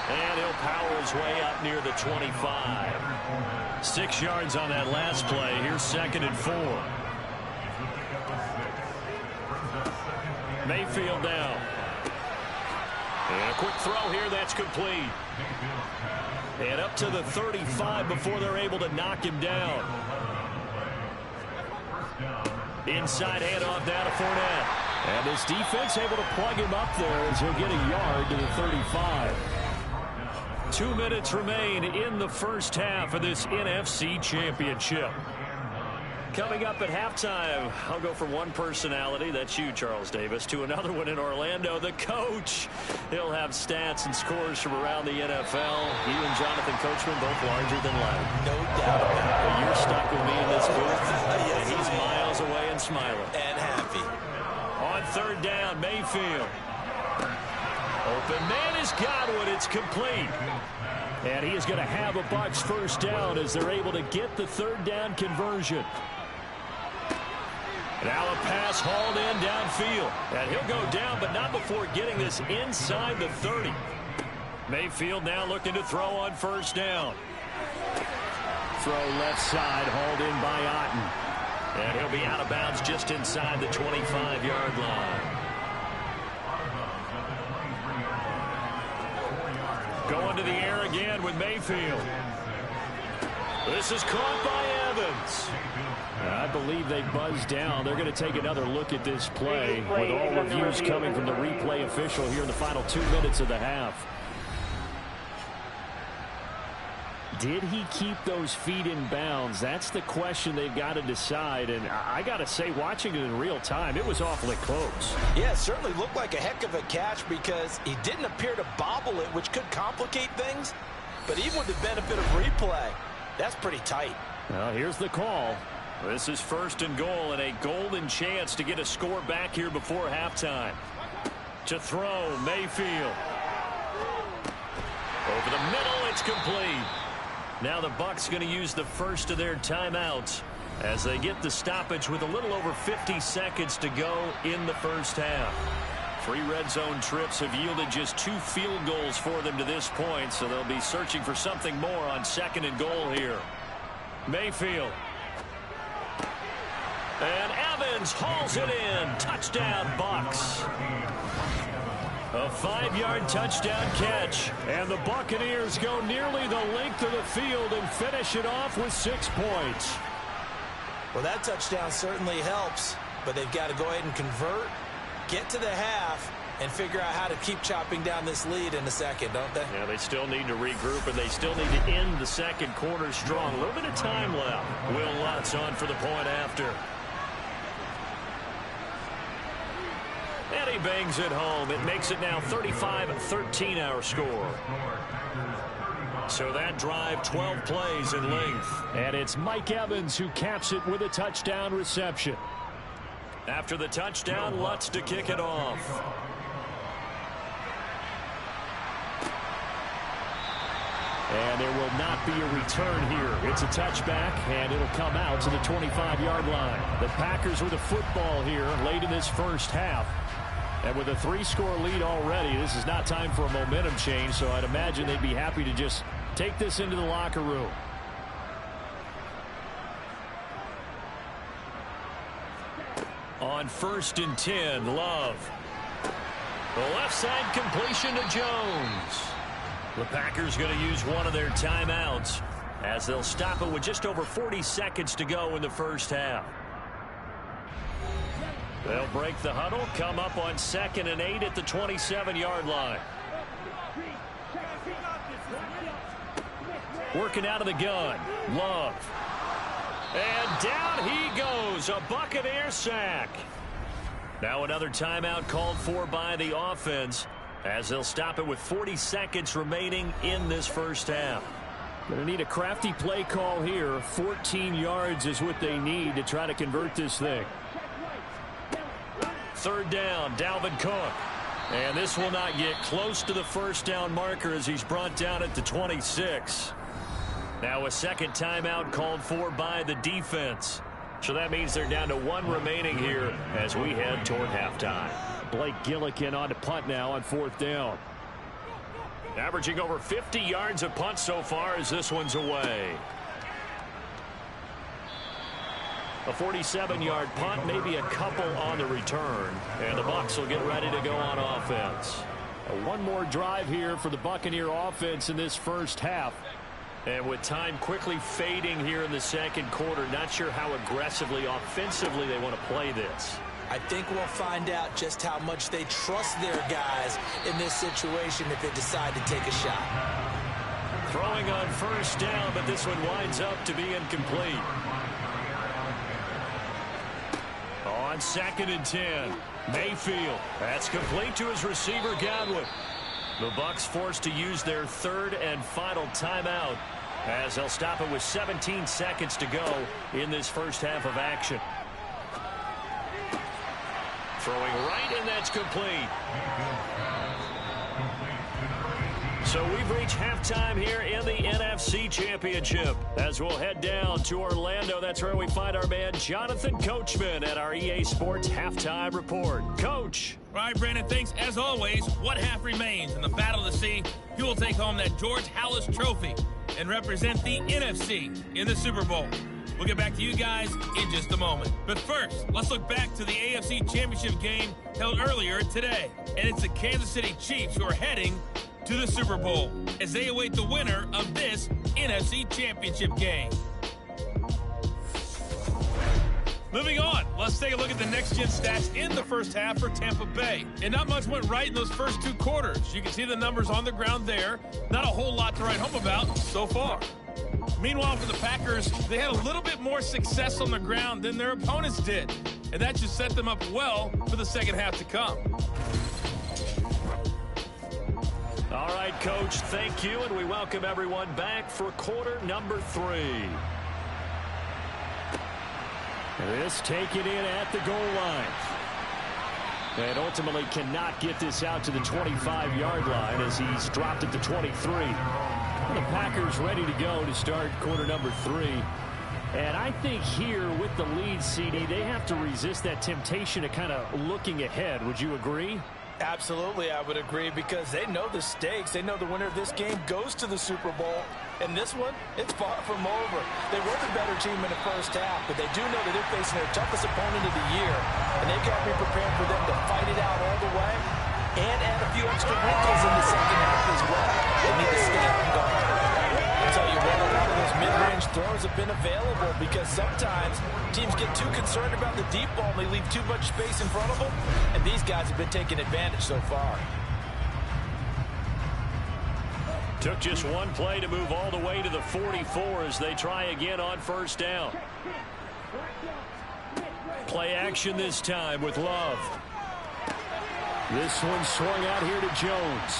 And he'll power his way up near the 25. 6 yards on that last play. Here's 2nd and 4. Mayfield now. And a quick throw here, that's complete. And up to the 35 before they're able to knock him down. Inside handoff down to Fournette. And this defense able to plug him up there as he'll get a yard to the 35. 2 minutes remain in the first half of this NFC Championship. Coming up at halftime, I'll go from one personality, that's you, Charles Davis, to another one in Orlando, the coach. He'll have stats and scores from around the NFL. You and Jonathan Coachman both larger than life. No doubt about it. But you're stuck with me in this booth. Yes, he's miles away and smiling. And happy. On third down, Mayfield. Open man has got one. It's complete. And he is going to have a Bucs first down as they're able to get the third down conversion. Now a pass hauled in downfield. And he'll go down, but not before getting this inside the 30. Mayfield now looking to throw on first down. Throw left side, hauled in by Otten. And he'll be out of bounds just inside the 25-yard line. Going to the air again with Mayfield. This is caught by Evans. I believe they buzzed down. They're going to take another look at this play with all reviews coming from the replay official here in the final 2 minutes of the half. Did he keep those feet in bounds? That's the question they've got to decide. And I got to say, watching it in real time, it was awfully close. Yeah, it certainly looked like a heck of a catch because he didn't appear to bobble it, which could complicate things. But even with the benefit of replay, that's pretty tight. Well, here's the call. This is 1st and goal and a golden chance to get a score back here before halftime. To throw, Mayfield. Over the middle, it's complete. Now the Bucs going to use the first of their timeouts as they get the stoppage with a little over 50 seconds to go in the first half. 3 red zone trips have yielded just 2 field goals for them to this point, so they'll be searching for something more on 2nd and goal here. Mayfield. And Evans hauls it in. Touchdown, Bucs. A 5-yard touchdown catch. And the Buccaneers go nearly the length of the field and finish it off with 6 points. Well, that touchdown certainly helps, but they've got to go ahead and convert, get to the half, and figure out how to keep chopping down this lead in the second, don't they? Yeah, they still need to regroup, and they still need to end the second quarter strong. A little bit of time left. Will Lutz on for the point after. And he bangs it home. It makes it now 35-13 our score. So that drive, 12 plays in length. And it's Mike Evans who caps it with a touchdown reception. After the touchdown, Lutz to kick it off. And there will not be a return here. It's a touchback, and it'll come out to the 25-yard line. The Packers with a football here late in this first half. And with a 3-score lead already, this is not time for a momentum change, so I'd imagine they'd be happy to just take this into the locker room. On 1st and 10, Love. The left side completion to Jones. The Packers going to use one of their timeouts as they'll stop it with just over 40 seconds to go in the first half. They'll break the huddle, come up on 2nd and 8 at the 27-yard line. Working out of the gun, Love. And down he goes, a Buccaneer sack. Now another timeout called for by the offense as they'll stop it with 40 seconds remaining in this first half. Going to need a crafty play call here. 14 yards is what they need to try to convert this thing. 3rd down, Dalvin Cook. And this will not get close to the first down marker as he's brought down at the 26. Now a second timeout called for by the defense. So that means they're down to 1 remaining here as we head toward halftime. Blake Gillikin on to punt now on 4th down. Averaging over 50 yards a punt so far as this one's away. A 47-yard punt, maybe a couple on the return. And the Bucs will get ready to go on offense. One more drive here for the Buccaneer offense in this first half. And with time quickly fading here in the second quarter, not sure how aggressively, offensively they want to play this. I think we'll find out just how much they trust their guys in this situation if they decide to take a shot. Throwing on 1st down, but this one winds up to be incomplete. On 2nd and 10, Mayfield. That's complete to his receiver, Godwin. The Bucs forced to use their 3rd and final timeout as they'll stop it with 17 seconds to go in this first half of action. Throwing right, and that's complete. So we've reached halftime here in the NFC Championship as we'll head down to Orlando. That's where we find our man Jonathan Coachman at our EA Sports Halftime Report. Coach. All right, Brandon, thanks. As always, one half remains in the Battle of the Sea. You will take home that George Halas Trophy and represent the NFC in the Super Bowl. We'll get back to you guys in just a moment. But first, let's look back to the AFC Championship game held earlier today. And it's the Kansas City Chiefs who are heading to the Super Bowl as they await the winner of this NFC Championship game. Moving on, let's take a look at the next-gen stats in the first half for Tampa Bay. And not much went right in those first two quarters. You can see the numbers on the ground there. Not a whole lot to write home about so far. Meanwhile, for the Packers, they had a little bit more success on the ground than their opponents did. And that just set them up well for the second half to come. All right, Coach, thank you, and we welcome everyone back for quarter number 3. This taken in at the goal line. And ultimately cannot get this out to the 25-yard line as he's dropped it to 23. The Packers ready to go to start quarter number 3. And I think here with the lead, CD, they have to resist that temptation of kind of looking ahead. Would you agree? Absolutely, I would agree, because they know the stakes. They know the winner of this game goes to the Super Bowl. And this one, it's far from over. They were the better team in the first half, but they do know that they're facing their toughest opponent of the year. And they've got to be prepared for them to fight it out all the way and add a few extra wrinkles in the second half as well. They need to stay on guard. I'll tell you what, a lot of those mid-range throws have been available because sometimes teams get too concerned about the deep ball and they leave too much space in front of them. And these guys have been taking advantage so far. Took just one play to move all the way to the 44 as they try again on first down. Play action this time with Love. This one swung out here to Jones.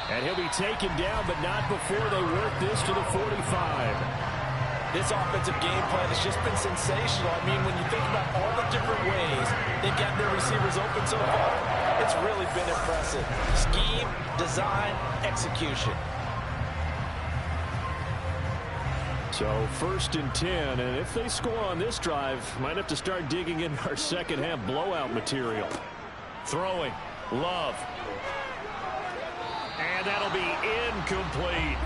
And he'll be taken down, but not before they work this to the 45. This offensive game plan has just been sensational. I mean, when you think about all the different ways they've got their receivers open so far, it's really been impressive. Scheme, design, execution. So first and 10, and if they score on this drive, might have to start digging in our second half blowout material. Throwing, Love. And that'll be incomplete.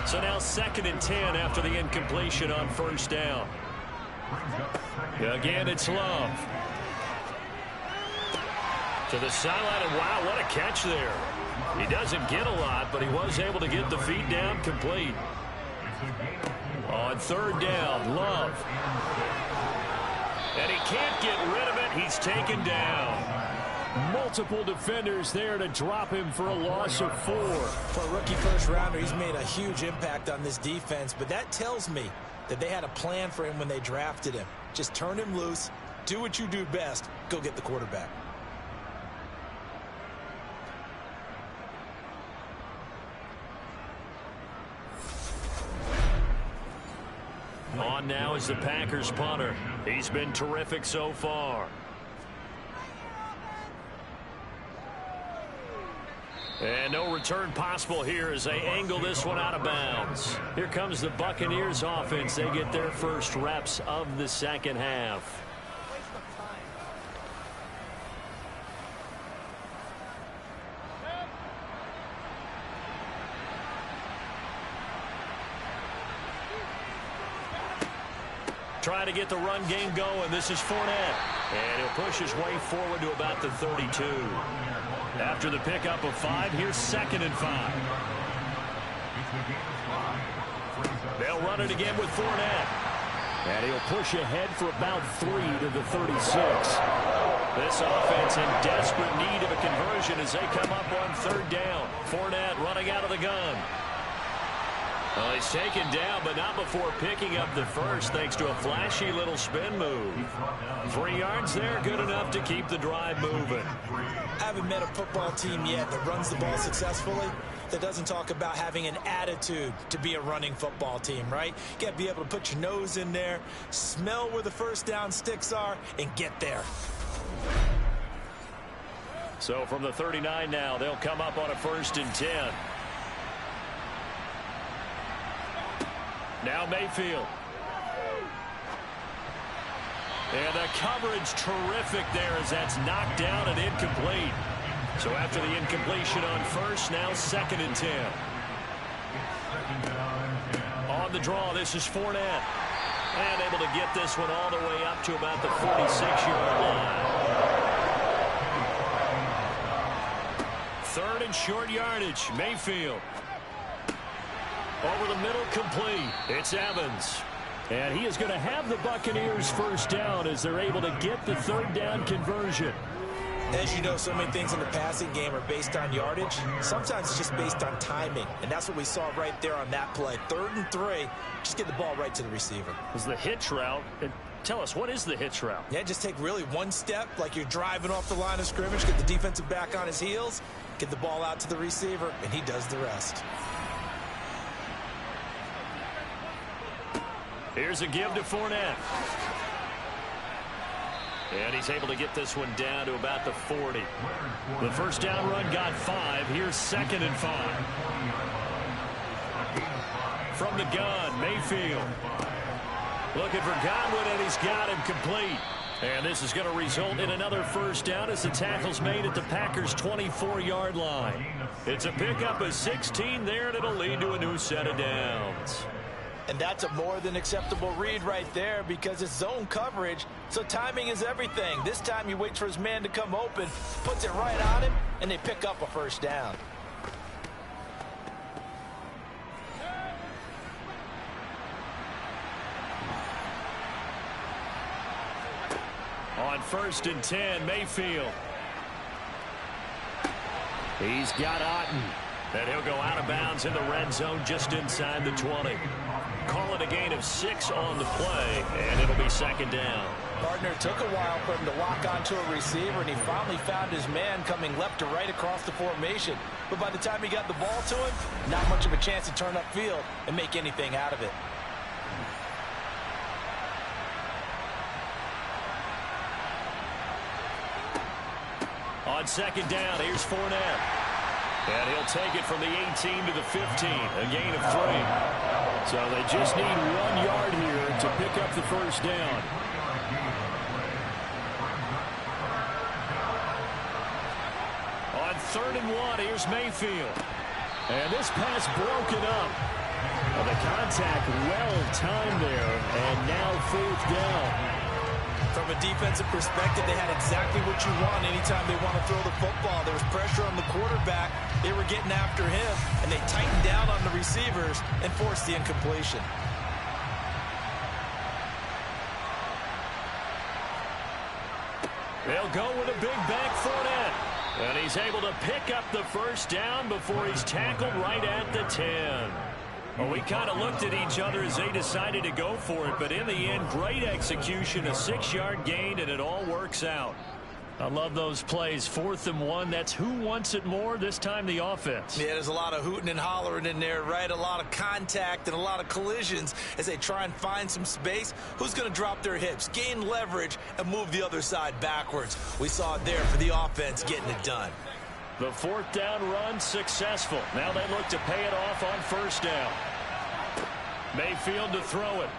So now second and 10 after the incompletion on first down. Again, it's Love. To the sideline, and wow, what a catch there. He doesn't get a lot, but he was able to get the feet down complete. On third down, Love. And he can't get rid of it. He's taken down. Multiple defenders there to drop him for a loss of 4. For a rookie first-rounder, he's made a huge impact on this defense, but that tells me that they had a plan for him when they drafted him. Just turn him loose, do what you do best, go get the quarterback. On now is the Packers punter. He's been terrific so far. And no return possible here as they angle this one out of bounds. Here comes the Buccaneers offense. They get their first reps of the second half. Trying to get the run game going. This is Fournette. And he'll push his way forward to about the 32. After the pickup of 5, here's second and 5. They'll run it again with Fournette. And he'll push ahead for about 3 to the 36. This offense in desperate need of a conversion as they come up on third down. Fournette running out of the gun. Well, he's taken down, but not before picking up the first, thanks to a flashy little spin move. 3 yards there, good enough to keep the drive moving. I haven't met a football team yet that runs the ball successfully that doesn't talk about having an attitude to be a running football team, right? You got to be able to put your nose in there, smell where the first down sticks are, and get there. So from the 39 now, they'll come up on a first and 10. Now Mayfield. And the coverage terrific there as that's knocked down and incomplete. So after the incompletion on first, now second and 10. On the draw, this is Fournette. And able to get this one all the way up to about the 46-yard line. Third and short yardage. Mayfield. Over the middle, complete. It's Evans. And he is going to have the Buccaneers first down as they're able to get the third down conversion. As you know, so many things in the passing game are based on yardage. Sometimes it's just based on timing. And that's what we saw right there on that play. 3rd and 3. Just get the ball right to the receiver. It was the hitch route. And tell us, what is the hitch route? Yeah, just take really one step like you're driving off the line of scrimmage. Get the defensive back on his heels. Get the ball out to the receiver. And he does the rest. Here's a give to Fournette. And he's able to get this one down to about the 40. The first down run got 5. Here's 2nd and 5. From the gun, Mayfield. Looking for Godwin, and he's got him complete. And this is going to result in another first down as the tackle's made at the Packers' 24-yard line. It's a pickup of 16 there, and it'll lead to a new set of downs. And that's a more than acceptable read right there because it's zone coverage, so timing is everything. This time he waits for his man to come open, puts it right on him, and they pick up a first down. On 1st and 10, Mayfield. He's got Otten. And he'll go out of bounds in the red zone just inside the 20. Call it a gain of 6 on the play, and it'll be 2nd down. Gardner took a while for him to lock onto a receiver, and he finally found his man coming left to right across the formation. But by the time he got the ball to him, not much of a chance to turn upfield and make anything out of it. On 2nd down, here's Fournette. And he'll take it from the 18 to the 15, a gain of 3. So they just need 1 yard here to pick up the first down. On 3rd and 1, here's Mayfield. And this pass broken up. The contact well timed there, and now 4th down. From a defensive perspective, they had exactly what you want anytime they want to throw the football. There was pressure on the quarterback. They were getting after him, and they tightened down on the receivers and forced the incompletion. They'll go with a big bank Fournette. And he's able to pick up the first down before he's tackled right at the 10. Well, we kind of looked at each other as they decided to go for it, but in the end, great execution, a 6-yard gain, and it all works out. I love those plays. 4th and 1, that's who wants it more, this time the offense. Yeah, there's a lot of hooting and hollering in there, right? A lot of contact and a lot of collisions as they try and find some space. Who's going to drop their hips, gain leverage, and move the other side backwards? We saw it there for the offense getting it done. The 4th down run successful. Now they look to pay it off on 1st down. Mayfield to throw it.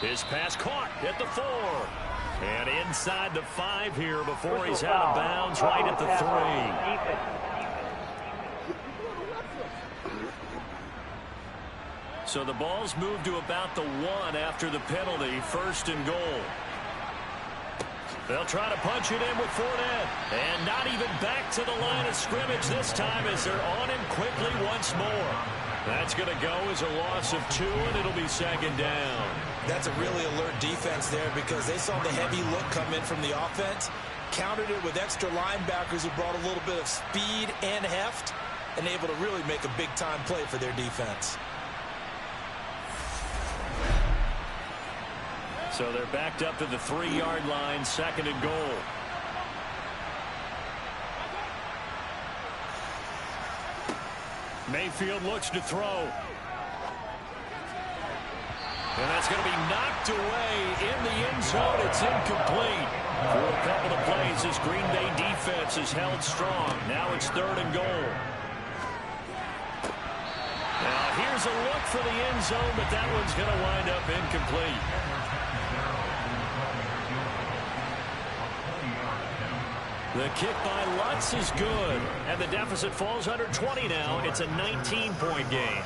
His pass caught at the 4. And inside the 5 here before he's out of bounds right at the 3. So the ball's moved to about the 1 after the penalty. 1st and goal. They'll try to punch it in with Fournette. And not even back to the line of scrimmage this time as they're on him quickly once more. That's going to go as a loss of 2, and it'll be 2nd down. That's a really alert defense there because they saw the heavy look come in from the offense, countered it with extra linebackers who brought a little bit of speed and heft, and able to really make a big-time play for their defense. So they're backed up to the 3-yard line, 2nd and goal. Mayfield looks to throw. And that's going to be knocked away in the end zone. It's incomplete. For a couple of plays, this Green Bay defense is held strong. Now it's 3rd and goal. Now here's a look for the end zone, but that one's going to wind up incomplete. The kick by Lutz is good, and the deficit falls under 20 now. It's a 19-point game.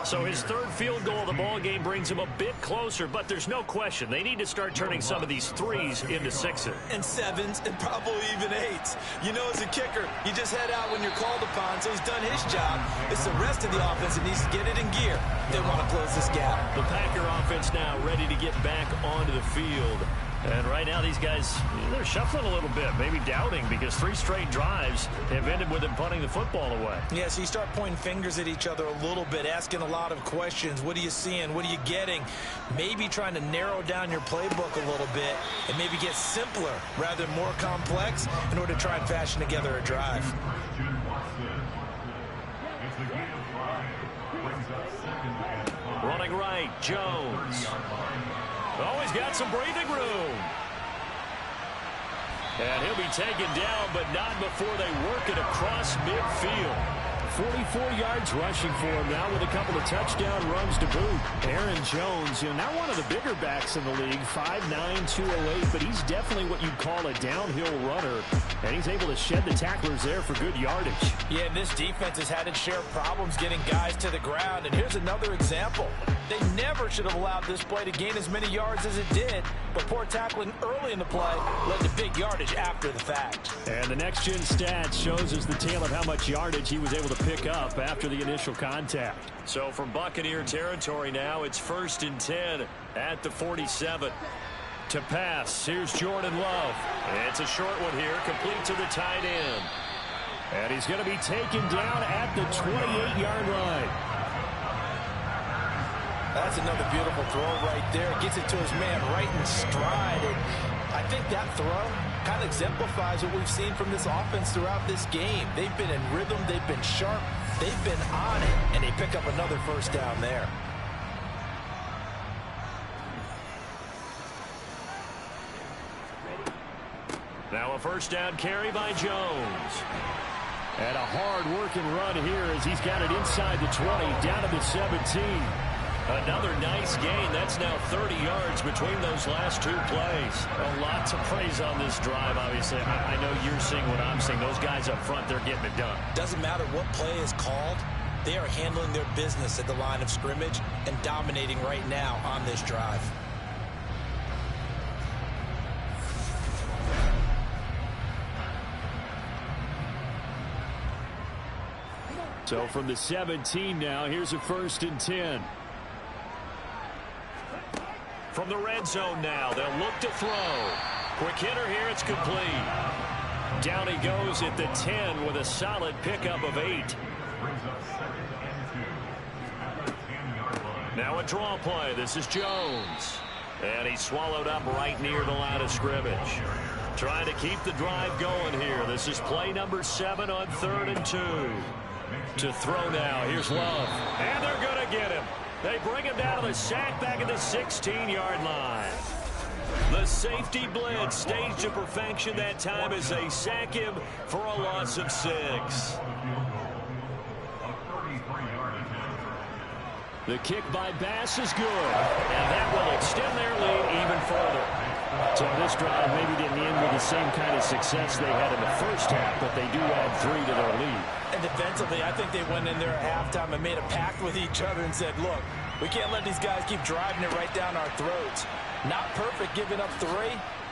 So his third field goal of the ball game brings him a bit closer, but there's no question they need to start turning some of these threes into sixes. And sevens, and probably even eights. You know, as a kicker, you just head out when you're called upon, so he's done his job. It's the rest of the offense that needs to get it in gear. They want to close this gap. The Packer offense now ready to get back onto the field. And right now these guys, they're shuffling a little bit, maybe doubting, because 3 straight drives have ended with them punting the football away. Yeah, so you start pointing fingers at each other a little bit, asking a lot of questions. What are you seeing? What are you getting? Maybe trying to narrow down your playbook a little bit and maybe get simpler rather than more complex in order to try and fashion together a drive. Running right, Jones. Oh, he's got some breathing room. And he'll be taken down, but not before they work it across midfield. 44 yards rushing for him now with a couple of touchdown runs to boot. Aaron Jones, now one of the bigger backs in the league, 5'9", 208, but he's definitely what you'd call a downhill runner, and he's able to shed the tacklers there for good yardage. Yeah, and this defense has had its share of problems getting guys to the ground, and here's another example. They never should have allowed this play to gain as many yards as it did, but poor tackling early in the play led to big yardage after the fact. And the next-gen stats shows us the tale of how much yardage he was able to pick up after the initial contact. So from Buccaneer territory now, it's 1st and 10 at the 47. To pass, here's Jordan Love. It's a short one here, complete to the tight end. And he's going to be taken down at the 28-yard line. That's another beautiful throw right there. Gets it to his man right in stride. And I think that throw kind of exemplifies what we've seen from this offense throughout this game. They've been in rhythm. They've been sharp. They've been on it. And they pick up another first down there. Now a first down carry by Jones. And a hard-working run here as he's got it inside the 20, down to the 17. Another nice gain. That's now 30 yards between those last 2 plays. A lot to praise on this drive, obviously. I know you're seeing what I'm seeing. Those guys up front, they're getting it done. Doesn't matter what play is called. They are handling their business at the line of scrimmage and dominating right now on this drive. So from the 17 now, here's a 1st and 10. From the red zone now, they'll look to throw. Quick hitter here, it's complete. Down he goes at the 10 with a solid pickup of 8. Now a draw play. This is Jones. And he's swallowed up right near the line of scrimmage. Trying to keep the drive going here. This is play number 7 on 3rd and 2. To throw now. Here's Love. And they're going to get him. They bring him down to the sack back at the 16-yard line. The safety blitz staged to perfection that time as they sack him for a loss of 6. The kick by Bass is good, and that will extend their lead even further. So this drive maybe didn't end with the same kind of success they had in the first half, but they do add 3 to their lead. And defensively, I think they went in there at halftime and made a pact with each other and said, look, we can't let these guys keep driving it right down our throats. Not perfect giving up 3,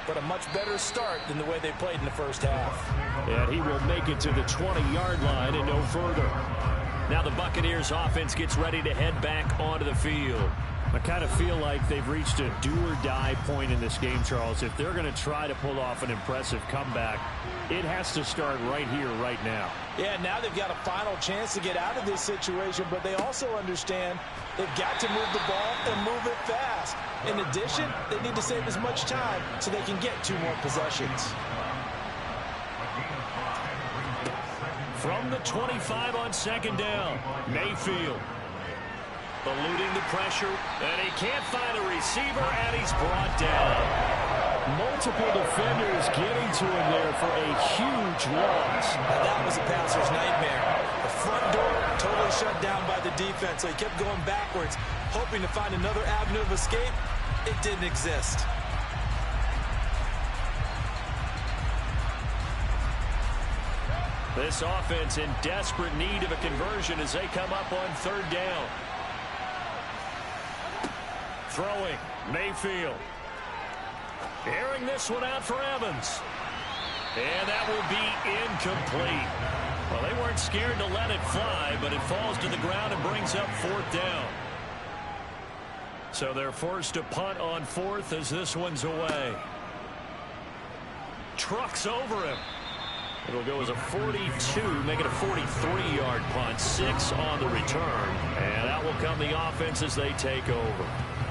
but a much better start than the way they played in the first half. And he will make it to the 20-yard line and no further. Now the Buccaneers offense gets ready to head back onto the field. I kind of feel like they've reached a do-or-die point in this game, Charles. If they're going to try to pull off an impressive comeback, it has to start right here, right now. Yeah, now they've got a final chance to get out of this situation, but they also understand they've got to move the ball and move it fast. In addition, they need to save as much time so they can get 2 more possessions. From the 25 on 2nd down, Mayfield. Eluding the pressure, and he can't find a receiver, and he's brought down. Multiple defenders getting to him there for a huge loss. Now that was a passer's nightmare. The front door totally shut down by the defense, so he kept going backwards, hoping to find another avenue of escape. It didn't exist. This offense in desperate need of a conversion as they come up on 3rd down. Throwing, Mayfield. Airing this one out for Evans. And that will be incomplete. Well, they weren't scared to let it fly, but it falls to the ground and brings up 4th down. So they're forced to punt on 4th as this one's away. Trucks over him. It'll go as a 42, make it a 43-yard punt. 6 on the return. And out will come the offense as they take over.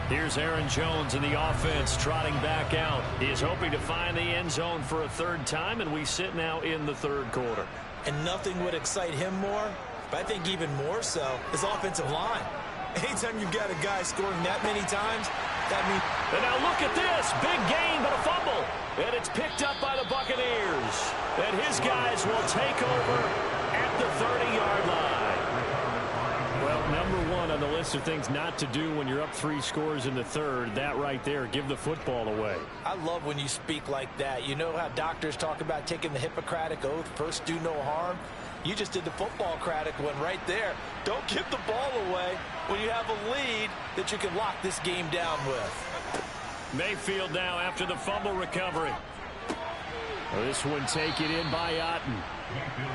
Here's Aaron Jones in the offense trotting back out. He is hoping to find the end zone for a 3rd time, and we sit now in the 3rd quarter. And nothing would excite him more, but I think even more so, his offensive line. Anytime you've got a guy scoring that many times, that means... And now look at this. Big gain, but a fumble. And it's picked up by the Buccaneers. And his guys will take over at the 30-yard line. Well, number 1 on the list of things not to do when you're up 3 scores in the 3rd, that right there, give the football away. I love when you speak like that. You know how doctors talk about taking the Hippocratic Oath, first do no harm? You just did the football-cratic one right there. Don't give the ball away when you have a lead that you can lock this game down with. Mayfield now after the fumble recovery. Well, this one taken in by Otten.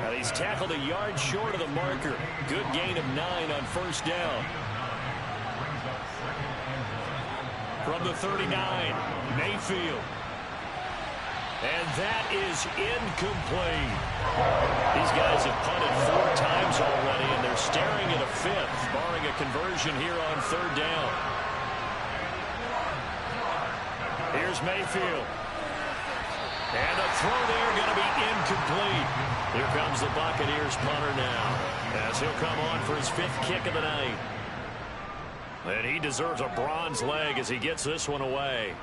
Now he's tackled a yard short of the marker. Good gain of 9 on 1st down. From the 39, Mayfield. And that is incomplete. These guys have punted 4 times already, and they're staring at a 5th, barring a conversion here on 3rd down. Here's Mayfield. And the throw there going to be incomplete. Here comes the Buccaneers punter now, as he'll come on for his 5th kick of the night. And he deserves a bronze leg as he gets this one away.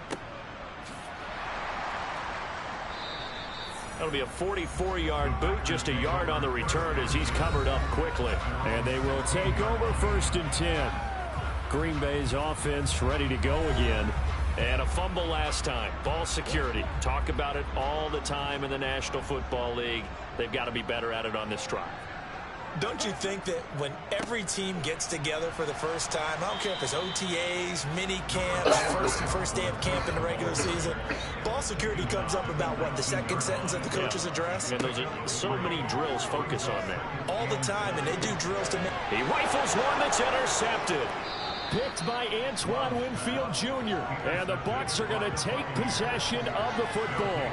That'll be a 44-yard boot, just a yard on the return as he's covered up quickly. And they will take over 1st and 10. Green Bay's offense ready to go again. And a fumble last time. Ball security. Talk about it all the time in the National Football League. They've got to be better at it on this drive. Don't you think that when every team gets together for the first time, I don't care if it's OTAs, mini camps, first day of camp in the regular season, ball security comes up about, what, the 2nd sentence of the coach's address? And those are so many drills focus on that. All the time, and they do drills to make... He rifles one that's intercepted. Picked by Antoine Winfield Jr. And the Bucs are going to take possession of the football.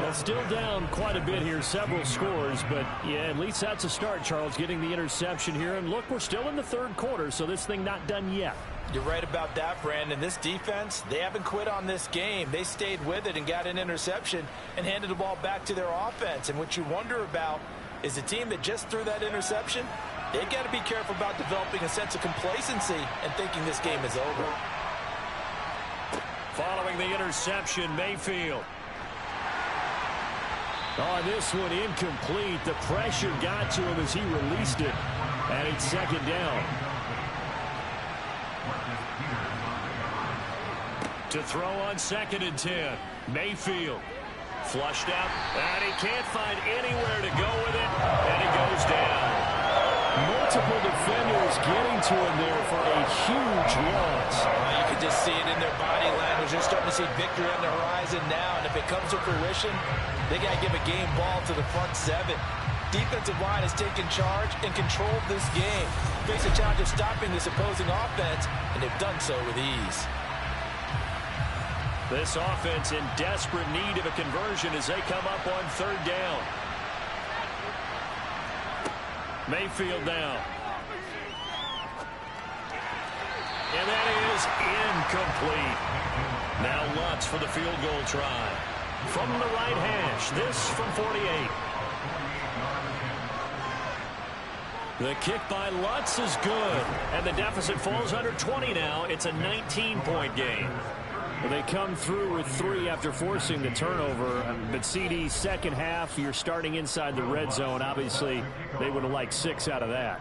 Well, still down quite a bit here, several scores, but yeah, at least that's a start, Charles, getting the interception here. And look, we're still in the 3rd quarter, so this thing not done yet. You're right about that, Brandon. This defense, they haven't quit on this game. They stayed with it and got an interception and handed the ball back to their offense. And what you wonder about is the team that just threw that interception, they've got to be careful about developing a sense of complacency and thinking this game is over. Following the interception, Mayfield. Oh, this one incomplete. The pressure got to him as he released it. And it's 2nd down. To throw on 2nd and 10. Mayfield. Flushed out. And he can't find anywhere to go with it. And he goes down. Multiple defenders getting to him there for a huge loss. You can just see it in their body language. They're starting to see victory on the horizon now. And if it comes to fruition, they got to give a game ball to the front 7. Defensive line has taken charge and controlled this game. Face a challenge of stopping this opposing offense, and they've done so with ease. This offense in desperate need of a conversion as they come up on 3rd down. Mayfield now. And that is incomplete. Now Lutz for the field goal try. From the right hash, this from 48. The kick by Lutz is good. And the deficit falls under 20 now. It's a 19-point game. They come through with 3 after forcing the turnover. But CD's second half, you're starting inside the red zone. Obviously, they would have liked 6 out of that.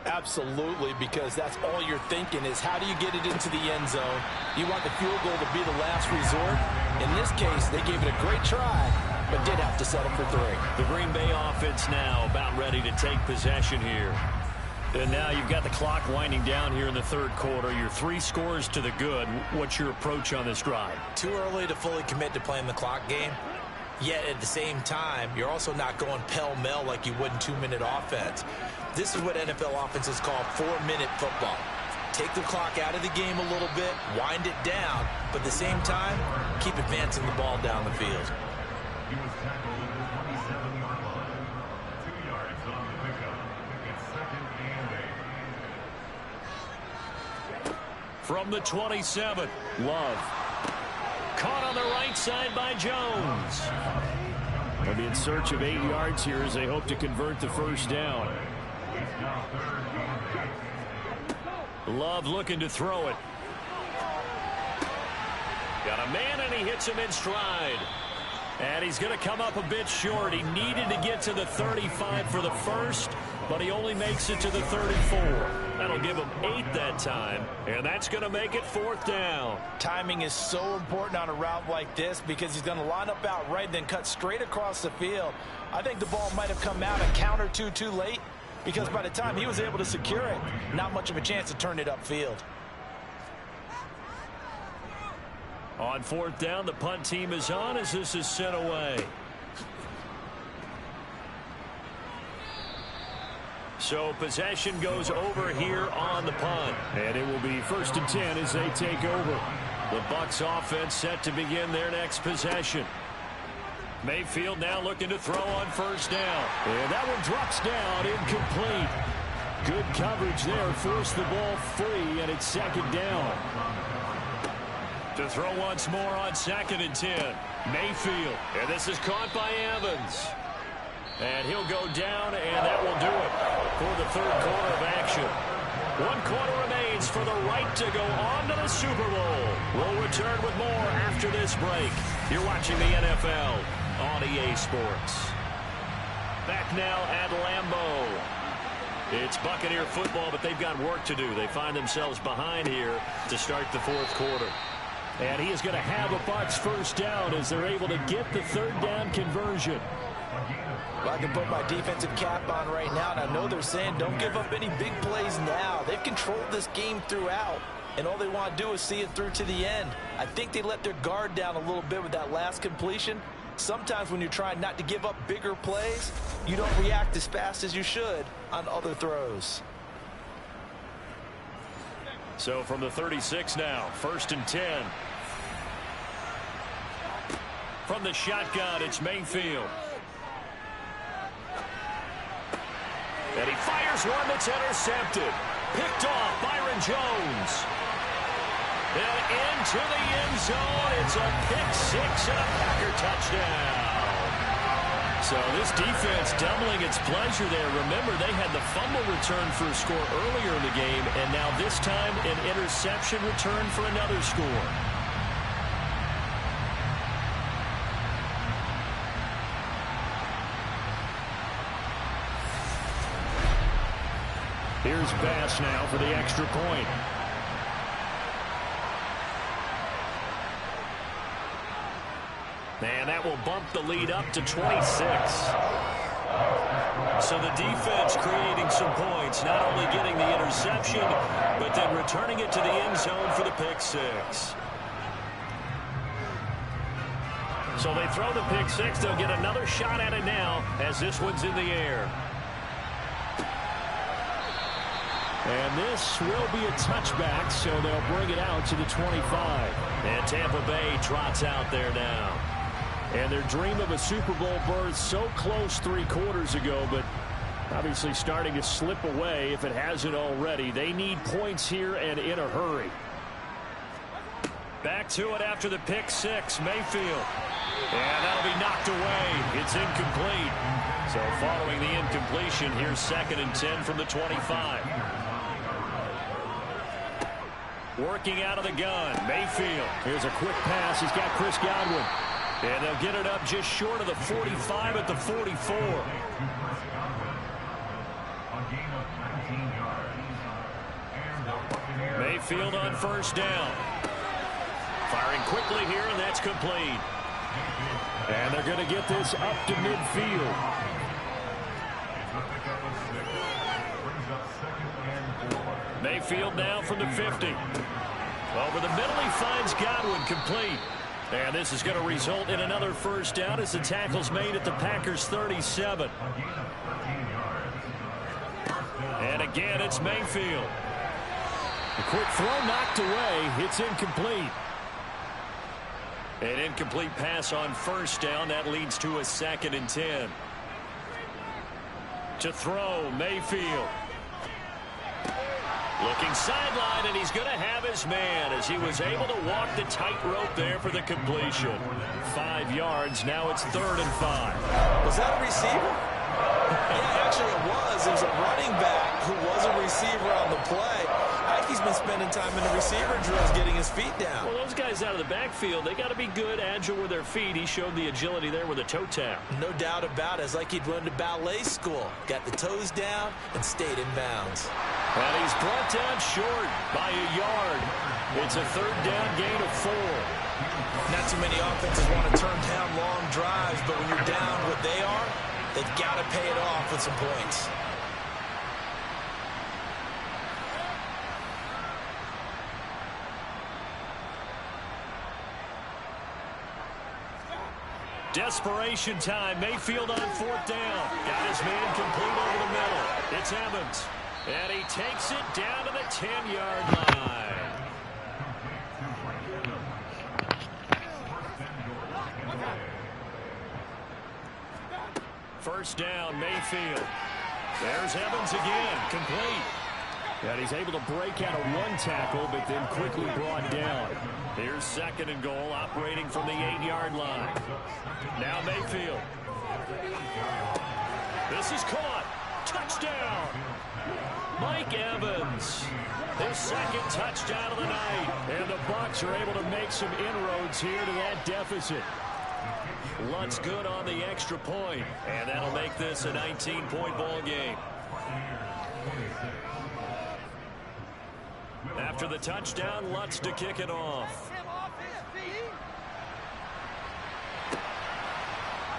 Absolutely, because that's all you're thinking is how do you get it into the end zone? You want the field goal to be the last resort. In this case, they gave it a great try, but did have to settle for 3. The Green Bay offense now about ready to take possession here. And now you've got the clock winding down here in the third quarter. You're 3 scores to the good. What's your approach on this drive? Too early to fully commit to playing the clock game. Yet at the same time, you're also not going pell-mell like you would in 2-minute offense. This is what NFL offenses call 4-minute football. Take the clock out of the game a little bit, wind it down, but at the same time, keep advancing the ball down the field. He was tackled at the 27-yard line. 2 yards on the pickup. It's 2nd and 8. From the 27, Love. Caught on the right side by Jones. They'll be in search of 8 yards here as they hope to convert the first down. Love looking to throw it. Got a man, and he hits him in stride. And he's going to come up a bit short. He needed to get to the 35 for the first, but he only makes it to the 34. That'll give him 8 that time, and that's going to make it 4th down. Timing is so important on a route like this because he's going to line up out right, then cut straight across the field. I think the ball might have come out a count or two too late because by the time he was able to secure it, not much of a chance to turn it upfield. On 4th down, the punt team is on as this is sent away. So possession goes over here on the punt. And it will be 1st and 10 as they take over. The Bucs offense set to begin their next possession. Mayfield now looking to throw on 1st down. And that one drops down, incomplete. Good coverage there, forced the ball free, and it's 2nd down. To throw once more on 2nd and 10. Mayfield. And this is caught by Evans. And he'll go down, and that will do it for the 3rd quarter of action. 1 quarter remains for the right to go on to the Super Bowl. We'll return with more after this break. You're watching the NFL on EA Sports. Back now at Lambeau. It's Buccaneer football, but they've got work to do. They find themselves behind here to start the 4th quarter. And he is going to have a Bucs first down as they're able to get the 3rd down conversion. Well, I can put my defensive cap on right now, and I know they're saying don't give up any big plays now. They've controlled this game throughout, and all they want to do is see it through to the end. I think they let their guard down a little bit with that last completion. Sometimes when you're trying not to give up bigger plays, you don't react as fast as you should on other throws. So from the 36 now, 1st and 10. From the shotgun, it's Mayfield. And he fires one that's intercepted. Picked off Byron Jones. And into the end zone. It's a pick-6 and a Packer touchdown. So this defense doubling its pleasure there. Remember, they had the fumble return for a score earlier in the game, and now this time an interception return for another score. Here's Bass now for the extra point. And that will bump the lead up to 26. So the defense creating some points, not only getting the interception, but then returning it to the end zone for the pick-6. So they throw the pick-6. They'll get another shot at it now as this one's in the air. And this will be a touchback, so they'll bring it out to the 25. And Tampa Bay trots out there now. And their dream of a Super Bowl berth so close 3 quarters ago, but obviously starting to slip away if it hasn't already. They need points here and in a hurry. Back to it after the pick-6, Mayfield. And that'll be knocked away. It's incomplete. So following the incompletion, here's 2nd and 10 from the 25. Working out of the gun, Mayfield. Here's a quick pass. He's got Chris Godwin. And they'll get it up just short of the 45 at the 44. Mayfield on 1st down. Firing quickly here, and that's complete. And they're going to get this up to midfield. Brings up 2nd Mayfield now from the 50. Over the middle, he finds Godwin, complete. And this is going to result in another first down as the tackle's made at the Packers' 37. And again, it's Mayfield. The quick throw knocked away. It's incomplete. An incomplete pass on first down. That leads to a 2nd and 10. To throw, Mayfield. Looking sideline, and he's going to have his man as he was able to walk the tightrope there for the completion. 5 yards. Now it's 3rd and 5. Was that a receiver? Yeah, actually it was. It was a running back who was a receiver on the play. I think he's been spending time in the receiver drills getting his feet down. Well, those guys out of the backfield, they got to be good, agile with their feet. He showed the agility there with a toe tap. No doubt about it. It's like he'd run to ballet school. Got the toes down and stayed in bounds. And he's brought down short by a yard. It's a 3rd down gain of 4. Not too many offenses want to turn down long drives, but when you're down what they are, they've got to pay it off with some points. Desperation time. Mayfield on 4th down. Got his man complete over the middle. It's Evans. And he takes it down to the 10-yard line. First down, Mayfield. There's Evans again, complete. And he's able to break out of one tackle, but then quickly brought down. Here's 2nd and goal, operating from the 8-yard line. Now Mayfield. This is caught. Touchdown. Mike Evans. His 2nd touchdown of the night. And the Bucs are able to make some inroads here to that deficit. Lutz good on the extra point, and that'll make this a 19-point ball game. After the touchdown, Lutz to kick it off.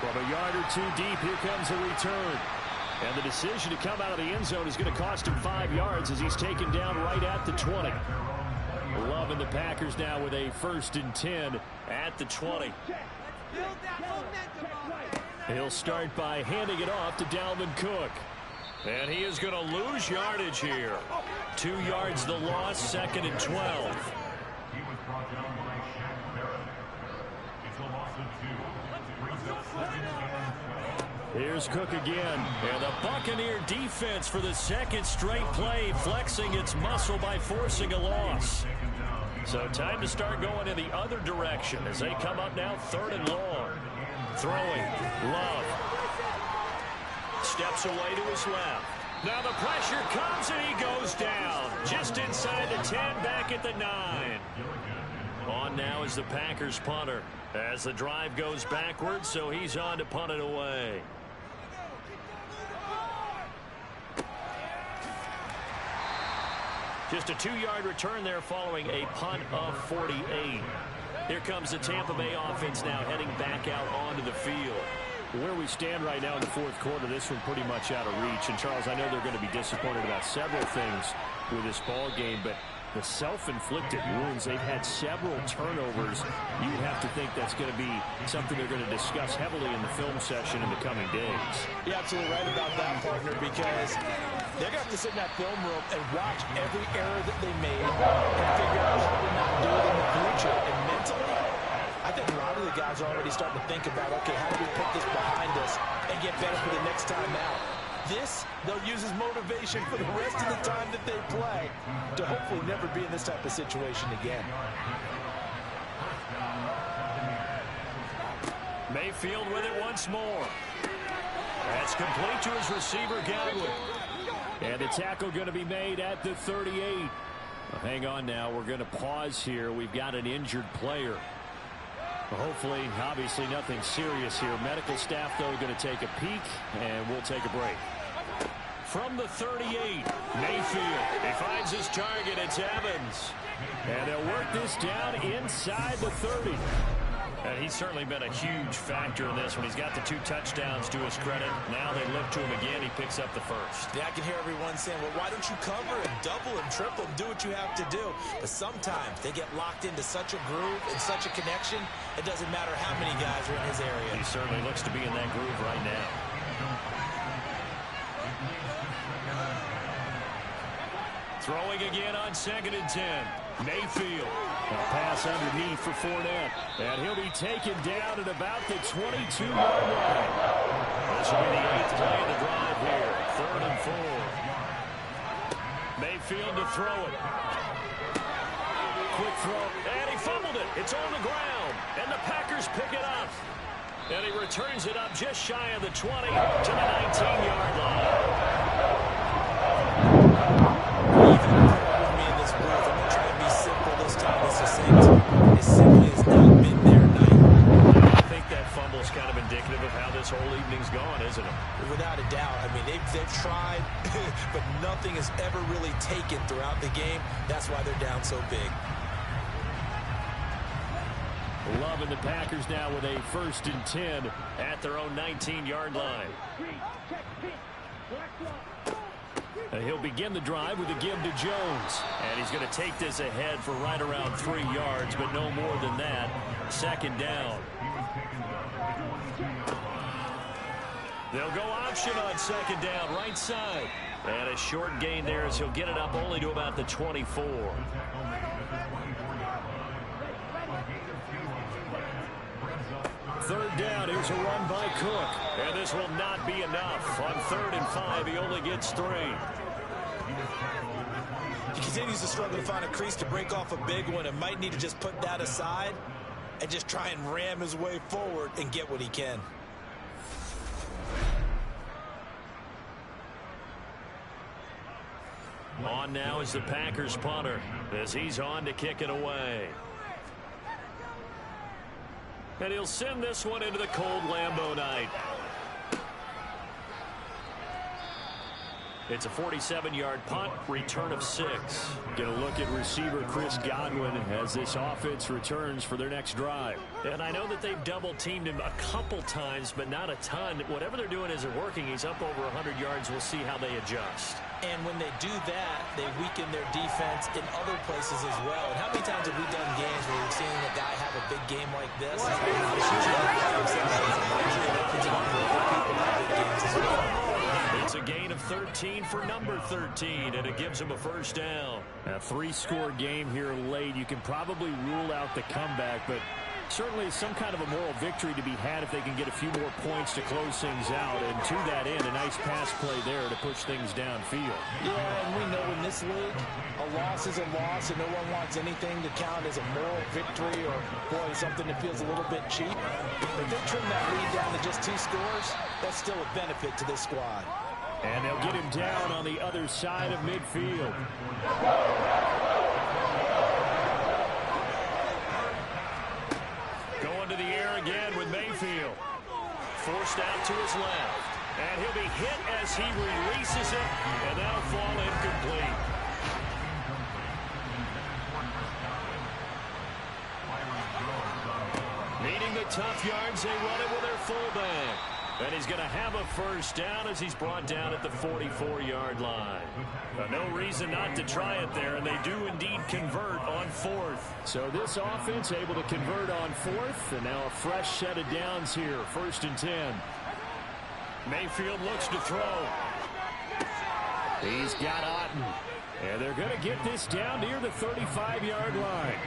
From a yard or 2 deep, here comes a return. And the decision to come out of the end zone is going to cost him 5 yards as he's taken down right at the 20. Love and the Packers now with a 1st and 10 at the 20. He'll start by handing it off to Dalvin Cook. And he is going to lose yardage here. 2 yards the loss, 2nd and 12. He was brought down by Shaq Barrett. It's a loss of 2. Brings up 2nd and 12. Here's Cook again. And the Buccaneer defense for the 2nd straight play, flexing its muscle by forcing a loss. So time to start going in the other direction as they come up now 3rd and long. Throwing. Love. Steps away to his left. Now the pressure comes and he goes down. Just inside the 10, back at the 9. On now is the Packers punter as the drive goes backwards, so he's on to punt it away. Just a 2-yard return there following a punt of 48. Here comes the Tampa Bay offense now heading back out onto the field. Where we stand right now in the 4th quarter, this one pretty much out of reach. And, Charles, I know they're going to be disappointed about several things with this ball game, but the self-inflicted wounds, they've had several turnovers. You would have to think that's going to be something they're going to discuss heavily in the film session in the coming days. You're absolutely right about that, partner, because they're going to have to sit in that film room and watch every error that they made and figure out how to not do it in the future. And mentally, I think a lot of the guys are already starting to think about, okay, how do we put this behind us and get better for the next time out? This, they'll use as motivation for the rest of the time that they play to hopefully never be in this type of situation again. Mayfield with it once more. That's complete to his receiver, Godwin. And the tackle going to be made at the 38. Well, hang on now. We're going to pause here. We've got an injured player. Hopefully, obviously, nothing serious here. Medical staff, though, going to take a peek, and we'll take a break. From the 38, Mayfield. He finds his target. It's Evans. And they'll work this down inside the 30. And he's certainly been a huge factor in this when he's got the 2 touchdowns to his credit. Now they look to him again. He picks up the first. Yeah, I can hear everyone saying, well, why don't you cover and double and triple and do what you have to do? But sometimes they get locked into such a groove and such a connection, it doesn't matter how many guys are in his area. He certainly looks to be in that groove right now. Throwing again on 2nd and 10. Mayfield. A pass underneath for Fournette. And he'll be taken down at about the 22-yard line. This will be the 8th play of the drive here. 3rd and 4. Mayfield to throw it. Quick throw. And he fumbled it. It's on the ground. And the Packers pick it up. And he returns it up just shy of the 20 to the 19-yard line. It simply has not been their night. I think that fumble is kind of indicative of how this whole evening's gone, isn't it? Without a doubt. I mean, they've tried, but nothing has ever really taken throughout the game. That's why they're down so big. Loving the Packers now with a 1st and 10 at their own 19-yard line. He'll begin the drive with a give to Jones. And he's going to take this ahead for right around 3 yards, but no more than that. 2nd down. They'll go option on 2nd down, right side. And a short gain there as he'll get it up only to about the 24. 3rd down, here's a run by Cook. And this will not be enough. On 3rd and 5, he only gets 3. He continues to struggle to find a crease to break off a big one and might need to just put that aside and just try and ram his way forward and get what he can. On now is the Packers punter as he's on to kick it away. And he'll send this one into the cold Lambeau night. It's a 47-yard punt, return of 6. Get a look at receiver Chris Godwin as this offense returns for their next drive. And I know that they've double-teamed him a couple times, but not a ton. Whatever they're doing isn't working. He's up over 100 yards. We'll see how they adjust. And when they do that, they weaken their defense in other places as well. And how many times have we done games where we've seen a guy have a big game like this? It's a gain of 13 for number 13, and it gives him a 1st down. A 3-score game here late. You can probably rule out the comeback, but certainly some kind of a moral victory to be had if they can get a few more points to close things out. And to that end, a nice pass play there to push things downfield. Yeah, and we know in this league, a loss is a loss, and no one wants anything to count as a moral victory or, boy, something that feels a little bit cheap. If they trim that lead down to just 2 scores, that's still a benefit to this squad. And they'll get him down on the other side of midfield. Going to the air again with Mayfield. Forced out to his left. And he'll be hit as he releases it, and that'll fall incomplete. Needing the tough yards, they run it with their fullback. And he's going to have a 1st down as he's brought down at the 44-yard line. No reason not to try it there, and they do indeed convert on 4th. So this offense able to convert on 4th, and now a fresh set of downs here, 1st and 10. Mayfield looks to throw. He's got Otten. And they're going to get this down near the 35-yard line.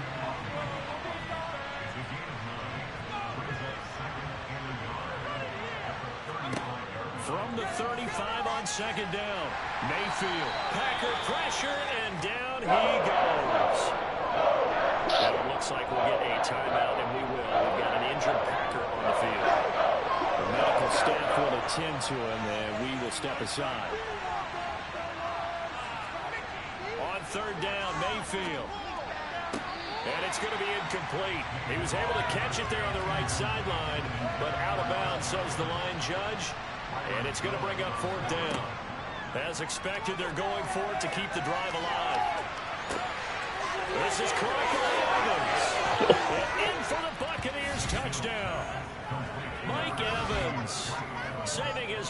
From the 35 on 2nd down. Mayfield. Packer pressure, and down he goes. And it looks like we'll get a timeout, and we will. We've got an injured Packer on the field. The medical staff will attend to him, and we will step aside. On 3rd down, Mayfield. And it's going to be incomplete. He was able to catch it there on the right sideline, but out of bounds, says the line judge. And it's going to bring up 4th down. As expected, they're going for it to keep the drive alive. This is Crocker Evans. And in for the Buccaneers touchdown.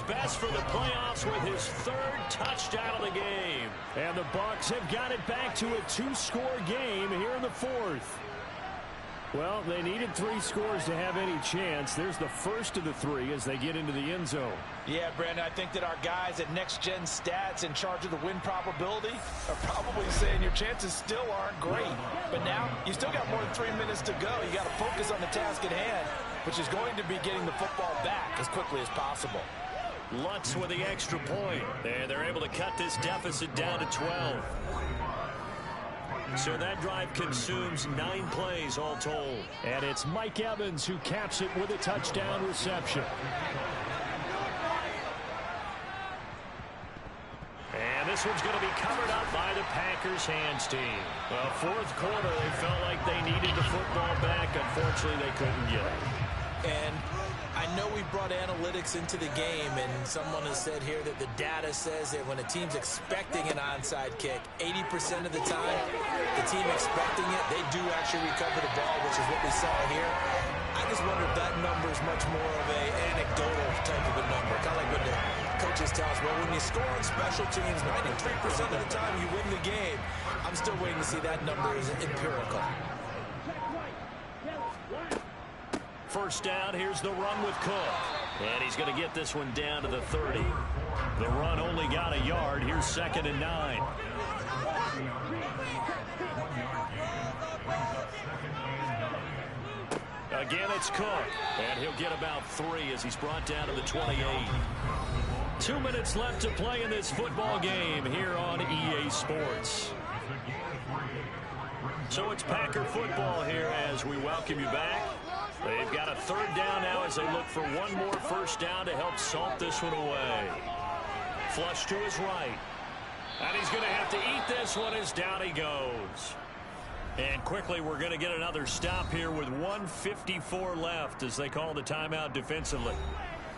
best for the playoffs with his third touchdown of the game. And the Bucs have got it back to a 2-score game here in the fourth. Well, they needed 3 scores to have any chance. There's the first of the 3 as they get into the end zone. Yeah, Brandon, I think that our guys at Next Gen Stats in charge of the win probability are probably saying your chances still aren't great. But now you still got more than 3 minutes to go. You got to focus on the task at hand, which is going to be getting the football back as quickly as possible. Lutz with the extra point. And they're able to cut this deficit down to 12. So that drive consumes 9 plays all told. And it's Mike Evans who caps it with a touchdown reception. And this one's going to be covered up by the Packers hands team. Well, fourth quarter, they felt like they needed the football back. Unfortunately, they couldn't get it. And I know we brought analytics into the game, and someone has said here that the data says that when a team's expecting an onside kick, 80% of the time, the team expecting it, they do actually recover the ball, which is what we saw here. I just wonder if that number is much more of an anecdotal type of a number. Kind of like when the coaches tell us, well, when you score on special teams, 93% of the time you win the game. I'm still waiting to see that number is empirical. First down, here's the run with Cook. And he's going to get this one down to the 30. The run only got a yard. Here's 2nd and 9. Again, it's Cook. And he'll get about 3 as he's brought down to the 28. 2 minutes left to play in this football game here on EA Sports. So it's Packer football here as we welcome you back. They've got a 3rd down now as they look for one more first down to help salt this one away. Flush to his right. And he's going to have to eat this one as down he goes. And quickly we're going to get another stop here with 1:54 left as they call the timeout defensively.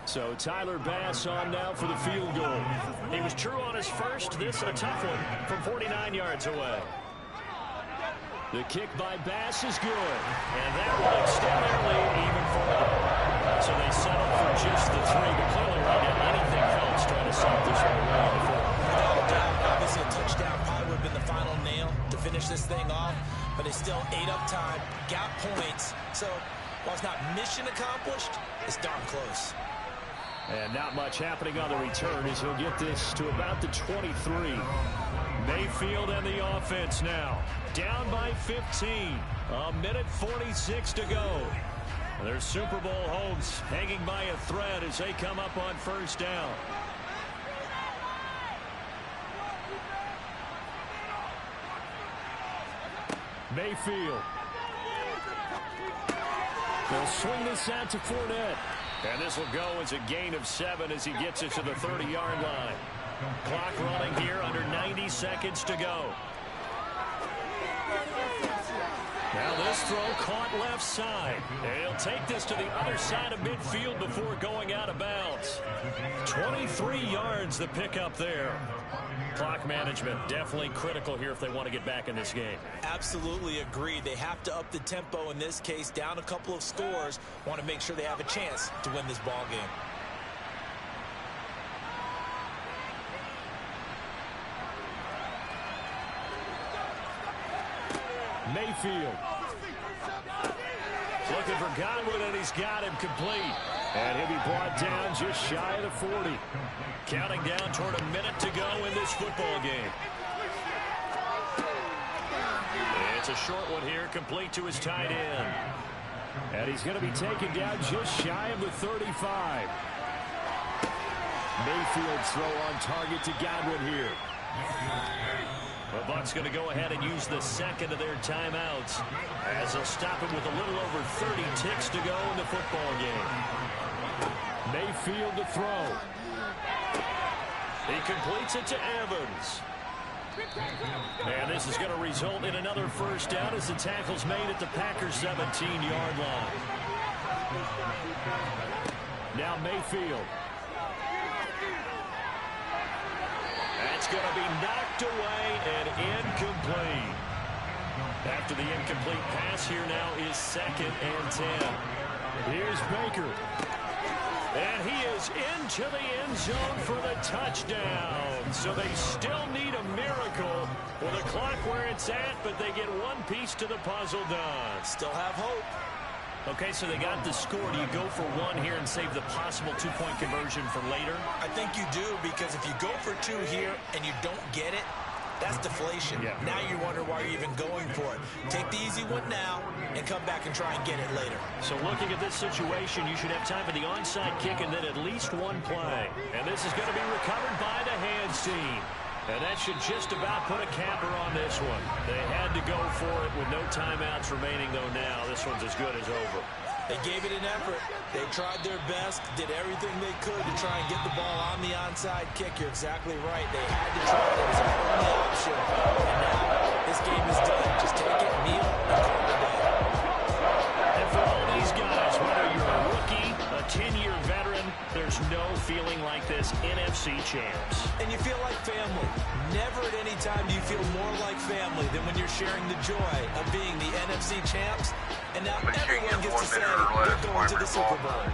So Tyler Bass on now for the field goal. He was true on his first. This a tough one from 49 yards away. The kick by Bass is good. And that will extend their lead even further. So they settle for just the 3. But clearly right now, anything else trying to stop this one away before. Without a doubt, obviously a touchdown probably would have been the final nail to finish this thing off. But they still ate up time, got points. So while it's not mission accomplished, it's darn close. And not much happening on the return as he'll get this to about the 23. Mayfield and the offense now. Down by 15. 1:46 to go. Their Super Bowl hopes hanging by a thread as they come up on first down. Mayfield. They'll swing this out to Fournette. And this will go as a gain of 7 as he gets it to the 30-yard line. Clock running here under 90 seconds to go. Now this throw caught left side. And he'll take this to the other side of midfield before going out of bounds. 23 yards the pickup there. Clock management definitely critical here if they want to get back in this game. Absolutely agreed. They have to up the tempo in this case, down a couple of scores. Want to make sure they have a chance to win this ball game. Mayfield. Looking for Godwin, and he's got him complete. And he'll be brought down just shy of the 40. Counting down toward a minute to go in this football game. It's a short one here, complete to his tight end. And he's going to be taken down just shy of the 35. Mayfield's throw on target to Godwin here. The Bucs going to go ahead and use the second of their timeouts as they'll stop it with a little over 30 ticks to go in the football game. Mayfield to throw. He completes it to Evans. And this is going to result in another first down as the tackle's made at the Packers' 17-yard line. Now Mayfield. That's going to be knocked away and incomplete. After the incomplete pass, here now is 2nd and 10. Here's Baker. And he is into the end zone for the touchdown. So they still need a miracle with the clock where it's at, but they get one piece to the puzzle done. Still have hope. Okay, so they got the score. Do you go for one here and save the possible two-point conversion for later? I think you do, because if you go for two here and you don't get it, that's deflation. Yeah. Now you wonder why you're even going for it. Take the easy one now and come back and try and get it later. So looking at this situation, you should have time for the onside kick and then at least one play. And this is going to be recovered by the hands team. And that should just about put a capper on this one. They had to go for it with no timeouts remaining, though now this one's as good as over. They gave it an effort. They tried their best, did everything they could to try and get the ball on the onside kick. You're exactly right. They had to try it. It was their only option. And now this game is done. Just take it, kneel, and call it a day. And for all these guys, whether you're a rookie, a 10-year veteran, there's no feeling like this NFC champs. And you feel like family. Never at any time do you feel more like family than when you're sharing the joy of being the NFC champs. And now everyone gets to say they're going to the Super Bowl.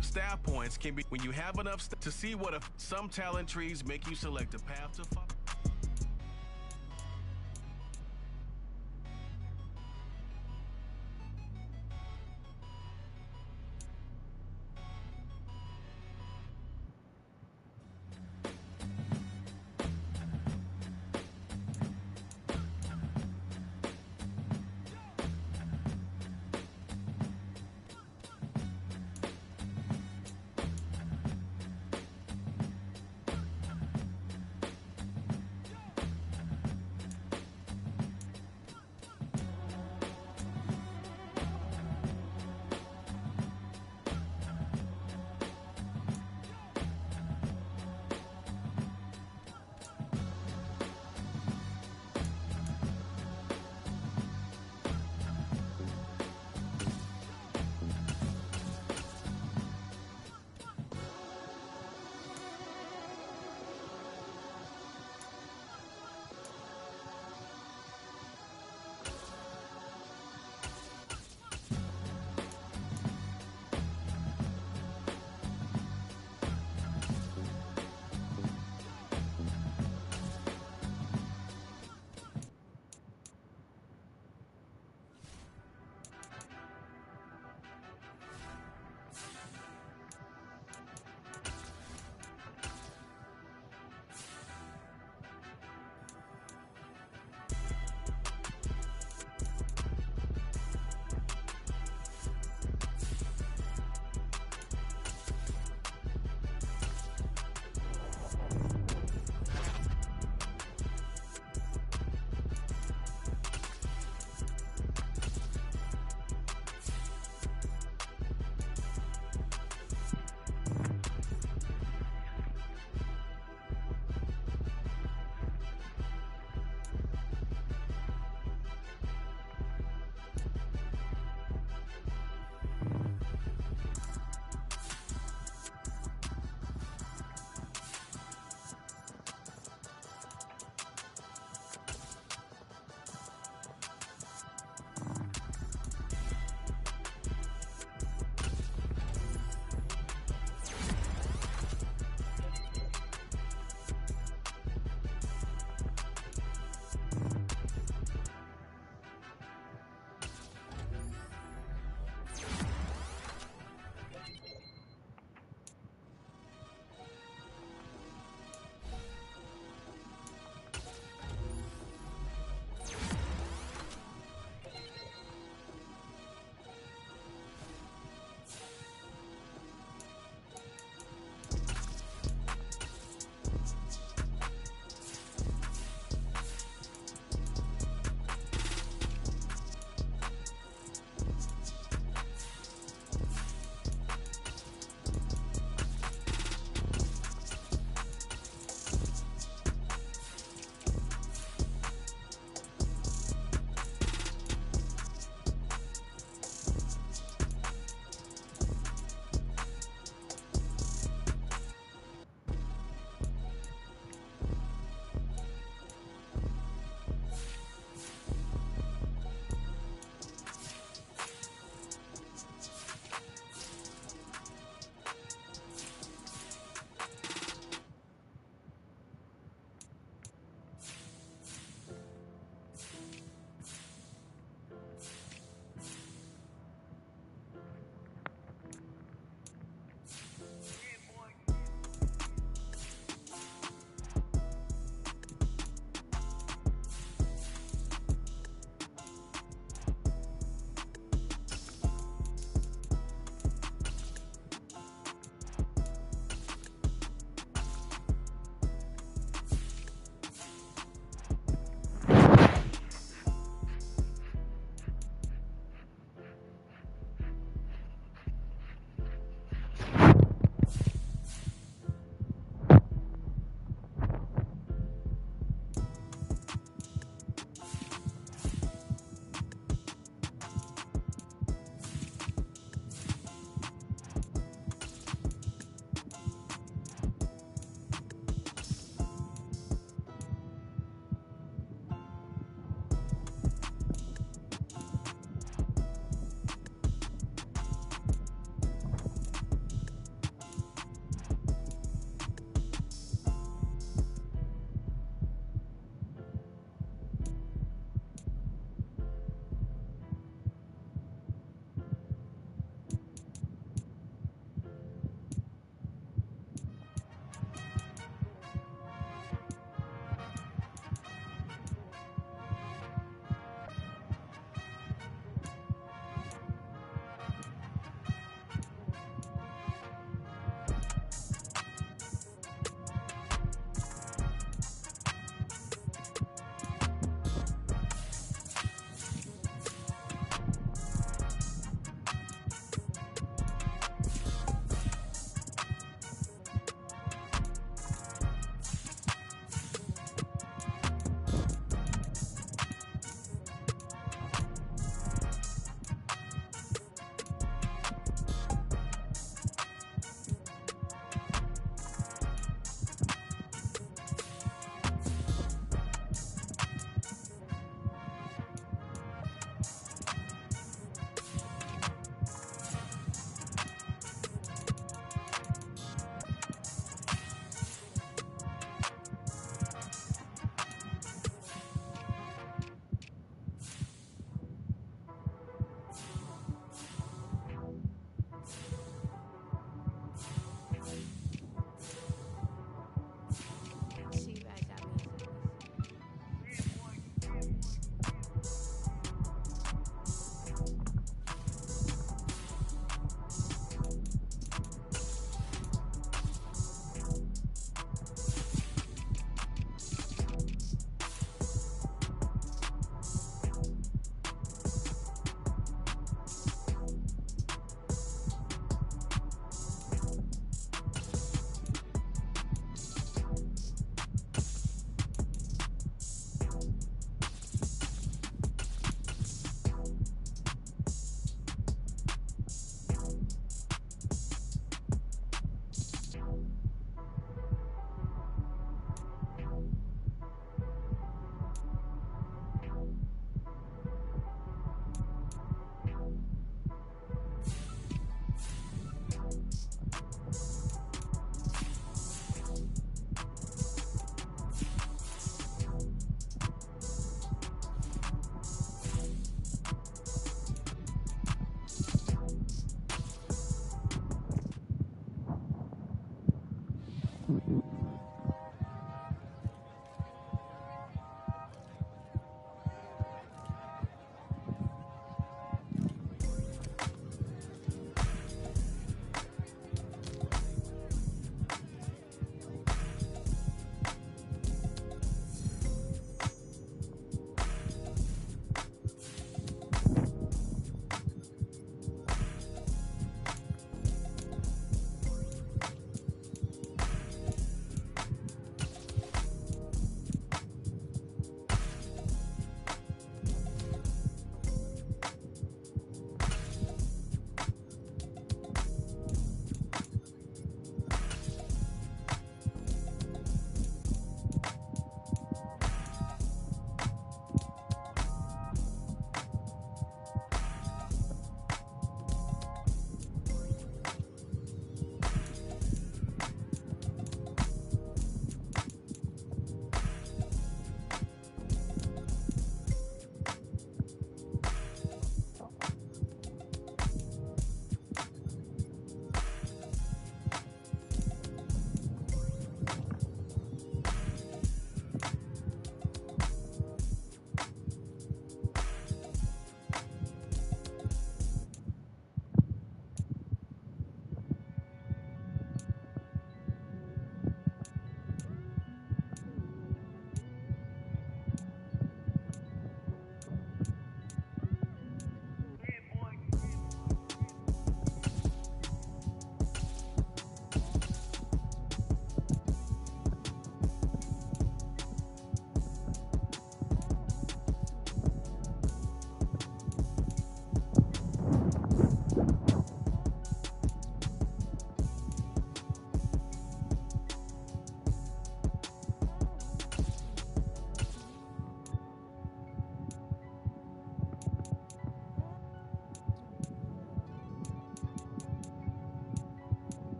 Staff points can be when you have enough to see what some talent trees make you select a path to follow.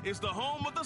is the home of the